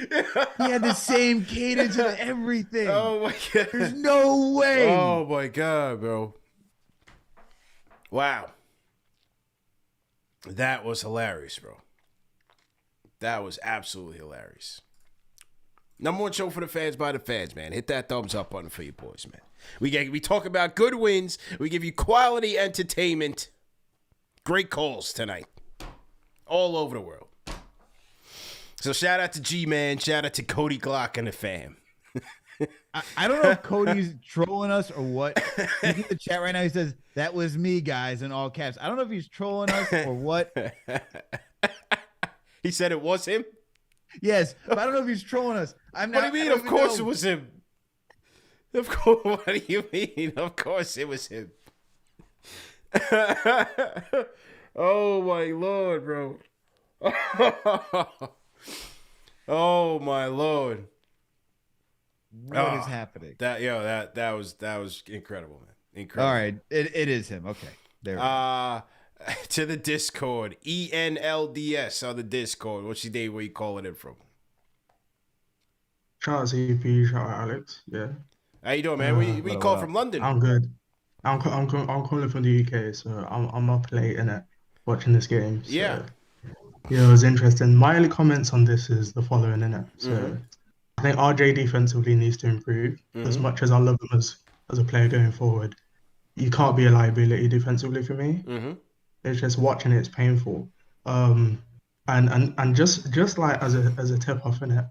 had the same cadence and everything. Oh my God. There's no way. Oh my God, bro. Wow. That was hilarious, bro. That was absolutely hilarious. Number one show for the fans by the fans, man. Hit that thumbs up button for you boys, man. We talk about good wins. We give you quality entertainment. Great calls tonight. All over the world. So shout out to GMan. Shout out to Cody Glock and the fam. I don't know if Cody's trolling us or what. He's in the chat right now. He says, "That was me, guys," in all caps. I don't know if he's trolling us or what. He said it was him? Yes, but I don't know if he's trolling us. What do you mean? Of course it was him. Of course. What do you mean? Of course it was him. Oh my Lord, bro. Oh my Lord. What is happening? That was incredible, man. Incredible. All right, it is him. Okay, there we go. To the Discord, ENLDS on the Discord. What's your name? Where you calling it from? Shout out CP, shout out Alex. Yeah. How you doing, man? Where you call from? London? I'm good. I'm calling from the UK, so I'm up late in it watching this game. So, yeah. Yeah, it was interesting. My only comments on this is the following, innit? So I think RJ defensively needs to improve. As much as I love him as a player going forward, you can't be a liability defensively for me. It's just watching it's painful. And just like as a tip off in it,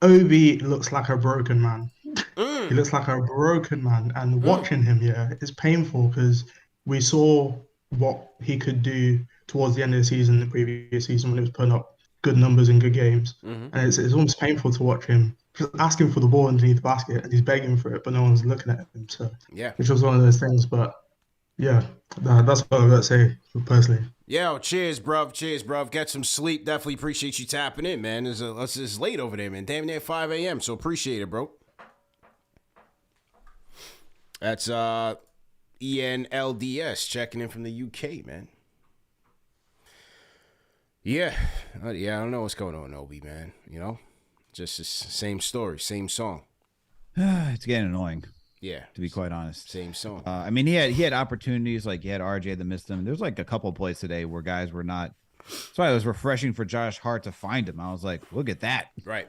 Obi looks like a broken man. He looks like a broken man, and watching him, it's painful because we saw what he could do towards the end of the season, the previous season, when he was putting up good numbers in good games. And it's almost painful to watch him just asking for the ball underneath the basket, and he's begging for it, but no one's looking at him. So yeah, which was one of those things. But yeah, that's what I've got to say personally. Yo, cheers, bruv. Cheers, bruv. Get some sleep. Definitely appreciate you tapping in, man. It's late over there, man. Damn near 5 a.m., so appreciate it, bro. That's ENLDS checking in from the UK, man. Yeah. I don't know what's going on, Obi, man. You know? Just the same story, same song. It's getting annoying. Yeah, to be quite honest. Same song. I mean, he had opportunities. Like, he had RJ that missed them. There's like a couple of plays today where guys were not. That's why it was refreshing for Josh Hart to find him. I was like, look at that. Right.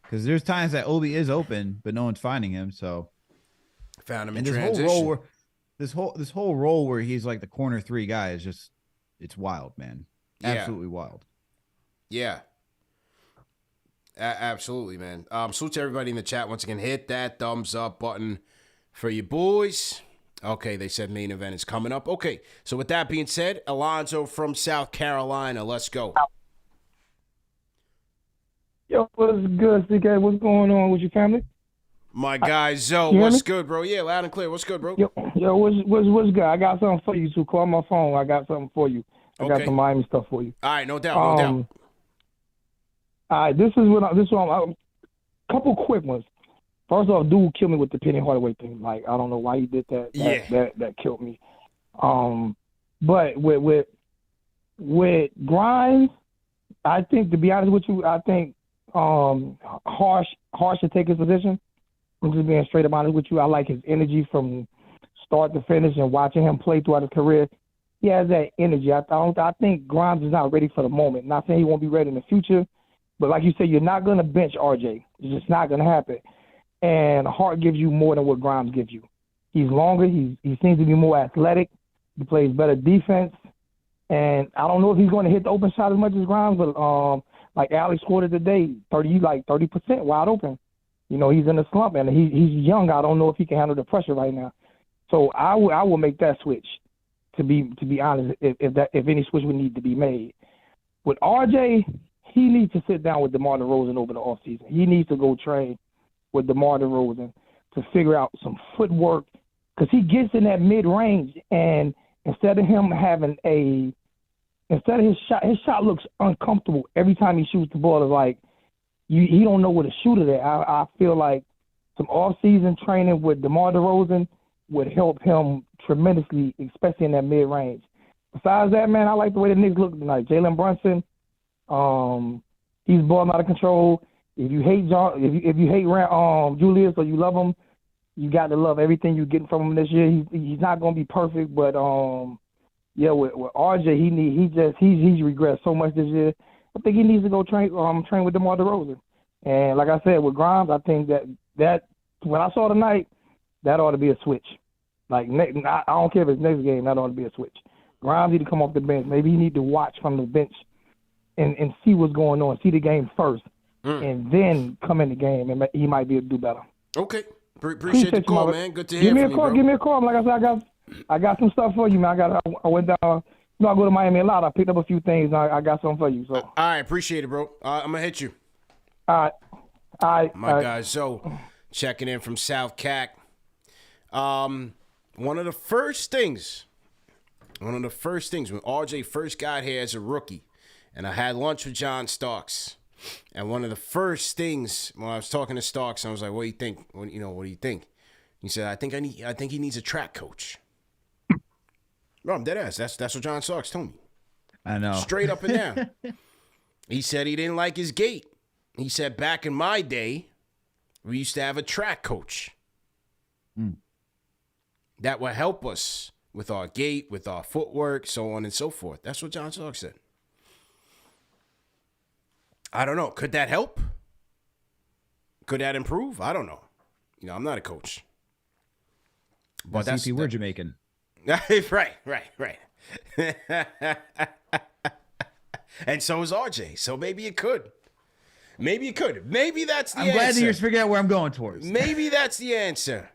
Because there's times that Obi is open, but no one's finding him. So found him in in this transition. whole role where this whole role where he's like the corner 3 guy is just, it's wild, man. Absolutely wild. Yeah. Absolutely, man. Salute to everybody in the chat. Once again, hit that thumbs up button for you boys. Okay, they said main event is coming up. Okay, so with that being said, Alonzo from South Carolina, let's go. Yo, what's good, CK? What's going on with your family? My guy Zoe, You hear what's me? good, bro? Yeah, loud and clear. What's good, bro? Yo, what's good? I got something for you, too. Call my phone. I got something for you. I got Okay. some Miami stuff for you. All right, no doubt, no doubt. All right, this is a couple quick ones. First off, dude killed me with the Penny Hardaway thing. Like, I don't know why he did that. That killed me. But with Grimes, I think, to be honest with you, I think Harsh should take his position. I'm just being straight up honest with you. I like his energy from start to finish, and watching him play throughout his career. He has that energy. I think Grimes is not ready for the moment. Not saying he won't be ready in the future, but like you said, you're not going to bench RJ. It's just not going to happen. And Hart gives you more than what Grimes gives you. He's longer. He seems to be more athletic. He plays better defense. And I don't know if he's going to hit the open shot as much as Grimes, but like Alex scored it today, 30% wide open. You know, he's in a slump, and he's young. I don't know if he can handle the pressure right now. So I will make that switch. To be honest, if any switch would need to be made. With RJ, he needs to sit down with DeMar DeRozan over the offseason. He needs to go train with DeMar DeRozan to figure out some footwork, because he gets in that mid-range, and instead of his shot looks uncomfortable every time he shoots the ball. It's like he don't know where to shoot it at. I feel like some off-season training with DeMar DeRozan would help him tremendously, especially in that mid-range. Besides that, man, I like the way the Knicks look tonight. Jalen Brunson, he's balling out of control. If you hate Julius or you love him, you got to love everything you're getting from him this year. He's not going to be perfect, but with RJ, he's regressed so much this year. I think he needs to go train with DeMar DeRozan. And like I said, with Grimes, I think that when I saw tonight, that ought to be a switch. Like, I don't care if it's next game, that ought to be a switch. Grimes need to come off the bench. Maybe he need to watch from the bench and see what's going on, see the game first, and then come in the game, and he might be able to do better. Okay. Appreciate the call, man. Good to hear from you, bro. Give me a call. Like I said, I got some stuff for you, man. I went down. I go to Miami a lot. I picked up a few things. And I got something for you. So. All right, appreciate it, bro. I'm gonna hit you. All right. My guy, so checking in from South Cac. One of the first things when RJ first got here as a rookie, and I had lunch with John Starks. And one of the first things when I was talking to Starks, I was like, "What do you think? What do you think?" He said, "I think he needs a track coach." Bro, I'm dead ass. That's what John Starks told me. I know. Straight up and down. He said he didn't like his gait. He said back in my day, we used to have a track coach that would help us with our gait, with our footwork, so on and so forth. That's what John Starks said. I don't know. Could that help? Could that improve? I don't know. I'm not a coach. But that's we're Jamaican. Right. And so is RJ. So maybe it could. Maybe that's the answer. I'm glad that you're figuring out where I'm going towards. Maybe that's the answer.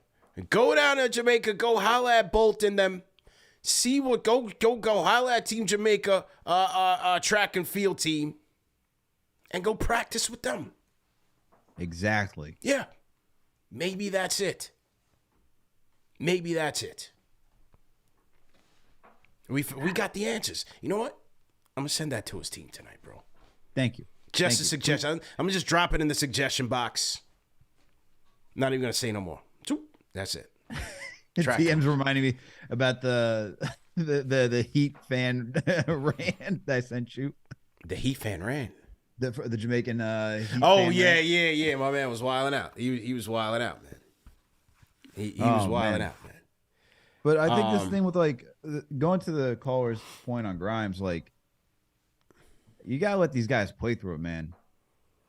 Go down to Jamaica. Go holla at Bolt and them. See what go holla at Team Jamaica, track and field team, and go practice with them. Exactly. Yeah. Maybe that's it. We got the answers. You know what? I'm gonna send that to his team tonight, bro. Thank you. Just a suggestion. I'm gonna just drop it in the suggestion box. Not even gonna say no more. That's it. DM's reminding me about the Heat fan rant I sent you. The Heat fan rant. the Jamaican. Heat Oh fan, yeah, right? yeah. My man was wilding out. He was wilding out, man. He was wilding out, man. But I think this thing with like going to the caller's point on Grimes, like you gotta let these guys play through it, man.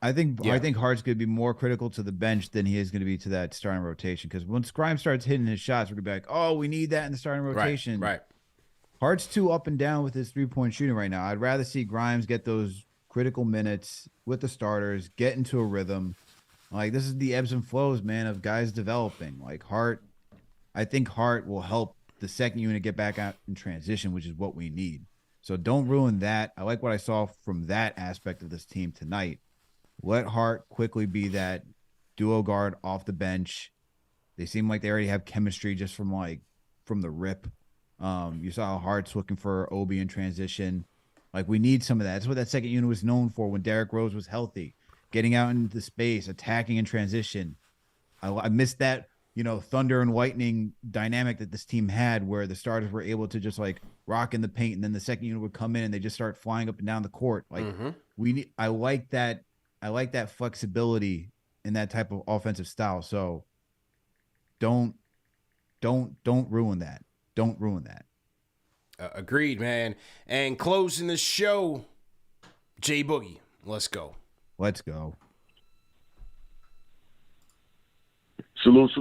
I think Hart's gonna be more critical to the bench than he is gonna be to that starting rotation. Because once Grimes starts hitting his shots, we're gonna be like, oh, we need that in the starting rotation. Right. Hart's too up and down with his 3-point shooting right now. I'd rather see Grimes get those critical minutes with the starters, get into a rhythm. Like this is the ebbs and flows, man, of guys developing. Like Hart, I think Hart will help the second unit get back out in transition, which is what we need. So don't ruin that. I like what I saw from that aspect of this team tonight. Let Hart quickly be that duo guard off the bench. They seem like they already have chemistry just from the rip. You saw how Hart's looking for Obi in transition. Like we need some of that. That's what that second unit was known for when Derrick Rose was healthy, getting out into the space, attacking in transition. I missed that, thunder and lightning dynamic that this team had, where the starters were able to just like rock in the paint, and then the second unit would come in and they just start flying up and down the court. Like I like that. I like that flexibility in that type of offensive style. So don't ruin that. Don't ruin that. Agreed, man. And closing the show, J Boogie. Let's go. Let's go. Salute.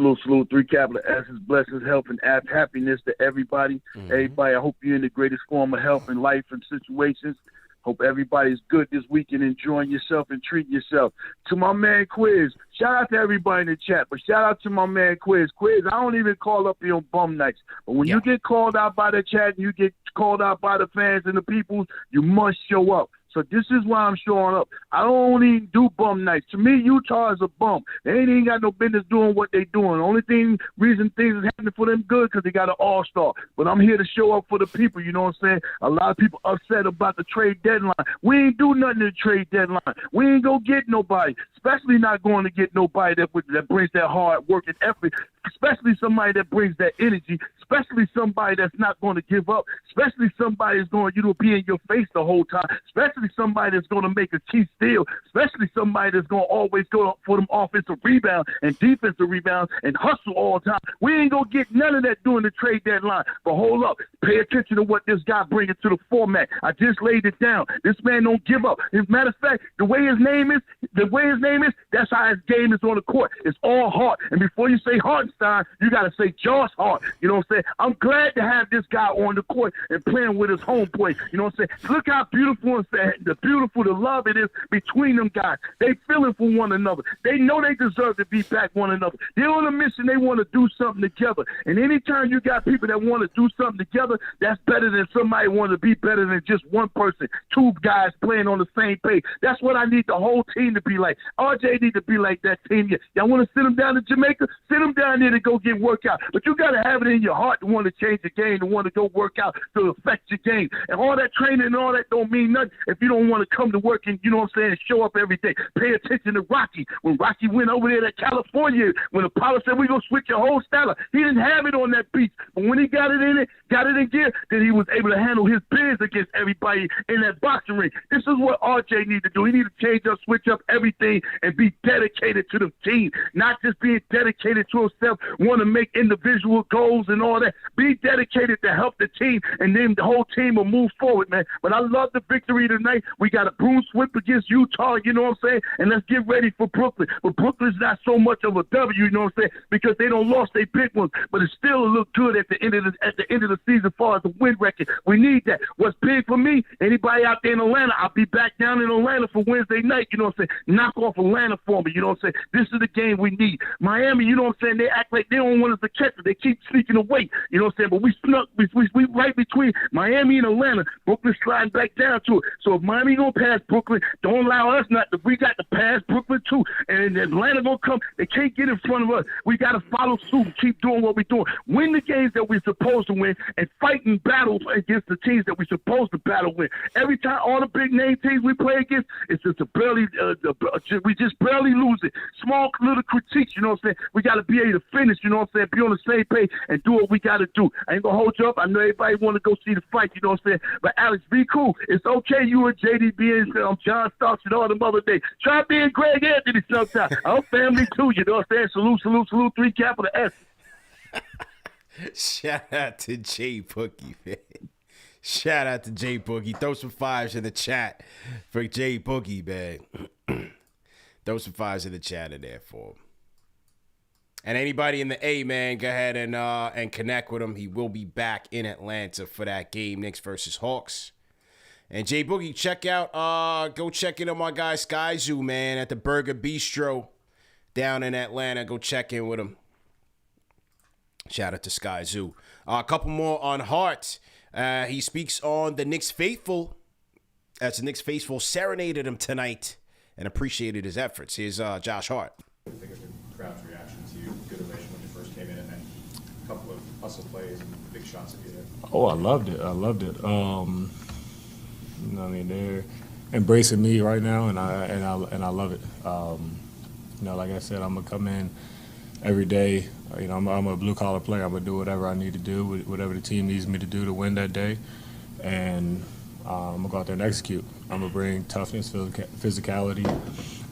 3 capital S's, blessings, health, and happiness to everybody. Everybody, I hope you're in the greatest form of health and life and situations. Hope everybody's good this weekend, enjoying yourself and treating yourself. To my man Quiz, shout out to everybody in the chat, but shout out to my man Quiz. Quiz, I don't even call up here on bum nights, but when you get called out by the chat and you get called out by the fans and the people, you must show up. So this is why I'm showing up. I don't even do bum nights. To me, Utah is a bum. They ain't got no business doing what they doing. The only reason things is happening for them good because they got an all-star. But I'm here to show up for the people, you know what I'm saying? A lot of people upset about the trade deadline. We ain't do nothing in the trade deadline. We ain't go get nobody, especially not going to get nobody that brings that hard work and effort, especially somebody that brings that energy, especially somebody that's not going to give up, especially somebody that's going to be in your face the whole time, especially somebody that's going to make a key steal, especially somebody that's going to always go for them offensive rebounds and defensive rebounds and hustle all the time. We ain't going to get none of that during the trade deadline. But hold up. Pay attention to what this guy bringing to the format. I just laid it down. This man don't give up. As a matter of fact, the way his name is, that's how his game is on the court. It's all Hart. And before you say Hartenstein, you got to say Josh Hart. You know what I'm saying? I'm glad to have this guy on the court and playing with his homeboy. You know what I'm saying? Look how beautiful the love it is between them guys. They feeling for one another. They know they deserve to be back one another. They're on a mission. They want to do something together. And anytime you got people that want to do something together, that's better than somebody want to be better than just one person. 2 guys playing on the same page. That's what I need the whole team to be like. RJ need to be like that team. Y'all want to send them down to Jamaica? Send them down there to go get workout. But you got to have it in your heart to want to change the game, to want to go work out, to affect your game. And all that training and all that don't mean nothing if you don't want to come to work and, you know what I'm saying, show up every day. Pay attention to Rocky. When Rocky went over there to California, when Apollo said, we're going to switch your whole style, he didn't have it on that beach. But when he got it in gear, then he was able to handle his biz against everybody in that boxing ring. This is what RJ needs to do. He needs to change up, switch up everything, and be dedicated to the team. Not just being dedicated to himself, want to make individual goals and all that. Be dedicated to help the team, and then the whole team will move forward, man. But I love the victory tonight. We got a broom sweep against Utah, you know what I'm saying? And let's get ready for Brooklyn. But Brooklyn's not so much of a W, you know what I'm saying? Because they don't lost their big ones, but it still look good at the end of the season as far as the win record. We need that. What's big for me, anybody out there in Atlanta, I'll be back down in Atlanta for Wednesday night, you know what I'm saying? Knock off Atlanta for me, you know what I'm saying? This is the game we need. Miami, you know what I'm saying? They act like they don't want us to catch it. They keep sneaking away, you know what I'm saying? But we right between Miami and Atlanta. Brooklyn sliding back down to it. So if Miami gonna pass Brooklyn, don't allow us not to. We got to pass Brooklyn too. And Atlanta gonna come. They can't get in front of us. We got to follow suit and keep doing what we're doing. Win the games that we're supposed to win and fighting battles against the teams that we're supposed to battle with. Every time, all the big name teams we play against, it's just we just barely lose it. Small little critiques, you know what I'm saying? We got to be able to finish, you know what I'm saying? Be on the same page and do what we got to do. I ain't gonna hold you up. I know everybody want to go see the fight, you know what I'm saying? But Alex, be cool. It's okay. You with JDB and John Starks and all them other days. Try being Greg Anthony sometime. I'm family too, you know what I'm saying? Salute, 3 capital S. Shout out to J Boogie, man. Shout out to J Boogie. Throw some fives in the chat for J Boogie, man. Throw some fives in the chat in there for him. And anybody in the A, man, go ahead and connect with him. He will be back in Atlanta for that game, Knicks versus Hawks. And J Boogie, go check in on my guy Sky Zoo, man, at the Burger Bistro down in Atlanta. Go check in with him. Shout out to Sky Zoo. A couple more on Hart. He speaks on the Knicks faithful, as the Knicks faithful serenaded him tonight and appreciated his efforts. Here's Josh Hart. I think of the crowd's reaction to you, good ovation when you first came in, and then a couple of hustle plays and big shots at you there. Oh, I loved it. You know what I mean? They're embracing me right now, and I love it. You know, like I said, I'm gonna come in every day. You know, I'm a blue collar player. I'm gonna do whatever I need to do, whatever the team needs me to do to win that day, and I'm gonna go out there and execute. I'm gonna bring toughness, physicality,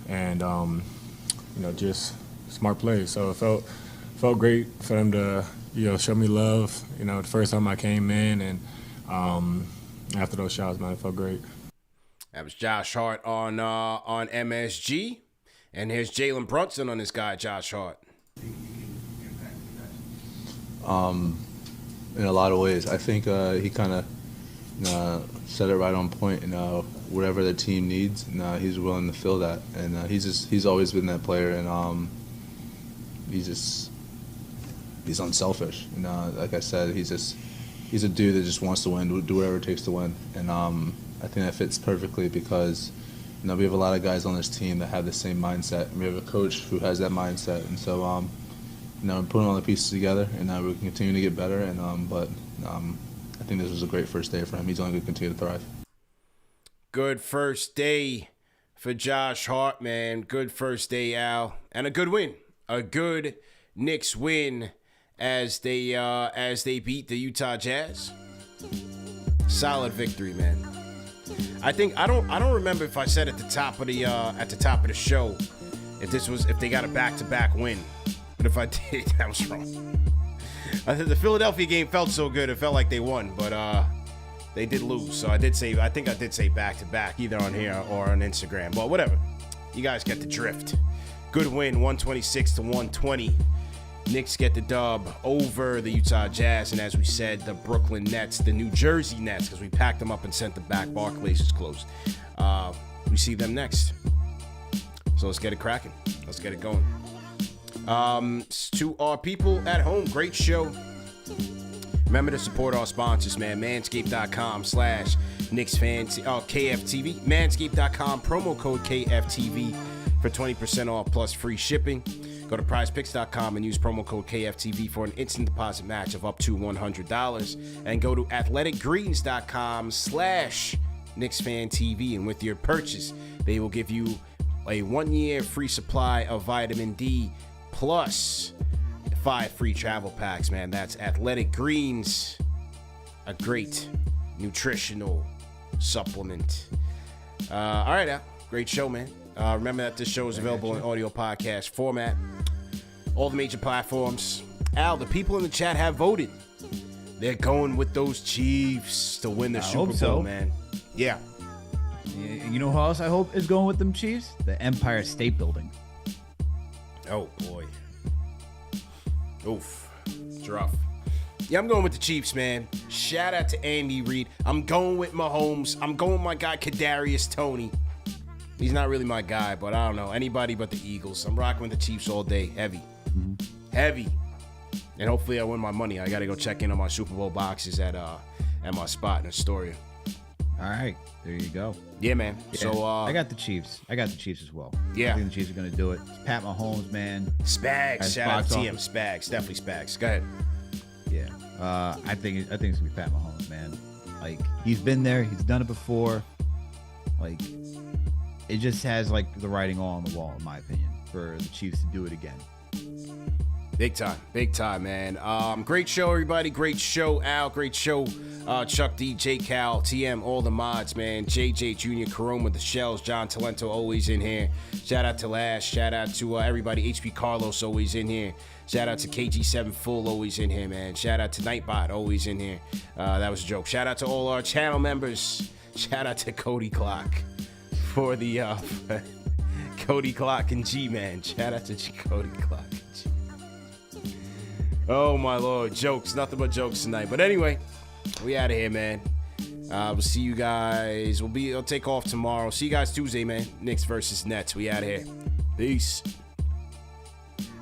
and you know, just smart plays. So it felt great for them to, you know, show me love. You know, the first time I came in, and after those shots, man, it felt great. That was Josh Hart on MSG, and here's Jalen Brunson on this guy, Josh Hart. In a lot of ways, I think he kind of set it right on point, and whatever the team needs, and he's willing to fill that, and he's always been that player, and he's unselfish, and like I said, he's a dude that just wants to win, do whatever it takes to win, and I think that fits perfectly because we have a lot of guys on this team that have the same mindset, and we have a coach who has that mindset, and so we're putting all the pieces together, and we can continue to get better, and but I think this was a great first day for him. He's only going to continue to thrive. Good first day for Josh Hart, man. Good first day, Al. And a good win. A good Knicks win as they beat the Utah Jazz. Solid victory, man. I think I don't remember if I said at the top of the show if they got a back-to-back win. But if I did, I was wrong. I think the Philadelphia game felt so good, it felt like they won, but they did lose. So I think I did say back-to-back, either on here or on Instagram. But whatever. You guys get the drift. Good win, 126-120. Knicks get the dub over the Utah Jazz, and as we said, the Brooklyn Nets, the New Jersey Nets, because we packed them up and sent them back. Barclays is closed. We see them next. So let's get it cracking. Let's get it going. To our people at home, great show. Remember to support our sponsors, man. Manscaped.com/KnicksFanTV. Manscaped.com, promo code KFTV for 20% off plus free shipping. Go to prizepicks.com and use promo code KFTV for an instant deposit match of up to $100. And go to athleticgreens.com/KnicksFanTV. And with your purchase, they will give you a 1-year free supply of vitamin D plus 5 free travel packs, man. That's Athletic Greens, a great nutritional supplement. All right, Al. Great show, man. Remember that this show is available in audio podcast format. All the major platforms. Al, the people in the chat have voted. They're going with those Chiefs to win the Super Bowl, man. Yeah. You know who else I hope is going with them Chiefs? The Empire State Building. Oh, boy. Oof. It's rough. Yeah, I'm going with the Chiefs, man. Shout out to Andy Reid. I'm going with Mahomes. I'm going with my guy, Kadarius Toney. He's not really my guy, but I don't know. Anybody but the Eagles. I'm rocking with the Chiefs all day. Heavy. Heavy. And hopefully I win my money. I got to go check in on my Super Bowl boxes at my spot in Astoria. All right. There you go. Yeah, man. Yeah, So I got the Chiefs. I got the Chiefs as well. Yeah. I think the Chiefs are going to do it. It's Pat Mahomes, man. Spags. Shout out to TM. Spags. Definitely Spags. Go ahead. Yeah. I think it's going to be Pat Mahomes, man. Like, he's been there. He's done it before. Like, it just has, like, the writing all on the wall, in my opinion, for the Chiefs to do it again. Big time, man. Great show, everybody. Great show, Al. Great show, Chuck D, J Cal, TM, all the mods, man. JJ Jr., Carone with the Shells, John Talento always in here. Shout out to Lash. Shout out to everybody. HP Carlos always in here. Shout out to KG7 Full always in here, man. Shout out to Nightbot always in here. That was a joke. Shout out to all our channel members. Shout out to Cody Glock for the Cody Glock and GMan. Shout out to Cody Glock. Oh my Lord, jokes, nothing but jokes tonight. But anyway, we out of here, man. We'll see you guys. I'll take off tomorrow. See you guys Tuesday, man. Knicks versus Nets. We out of here. Peace.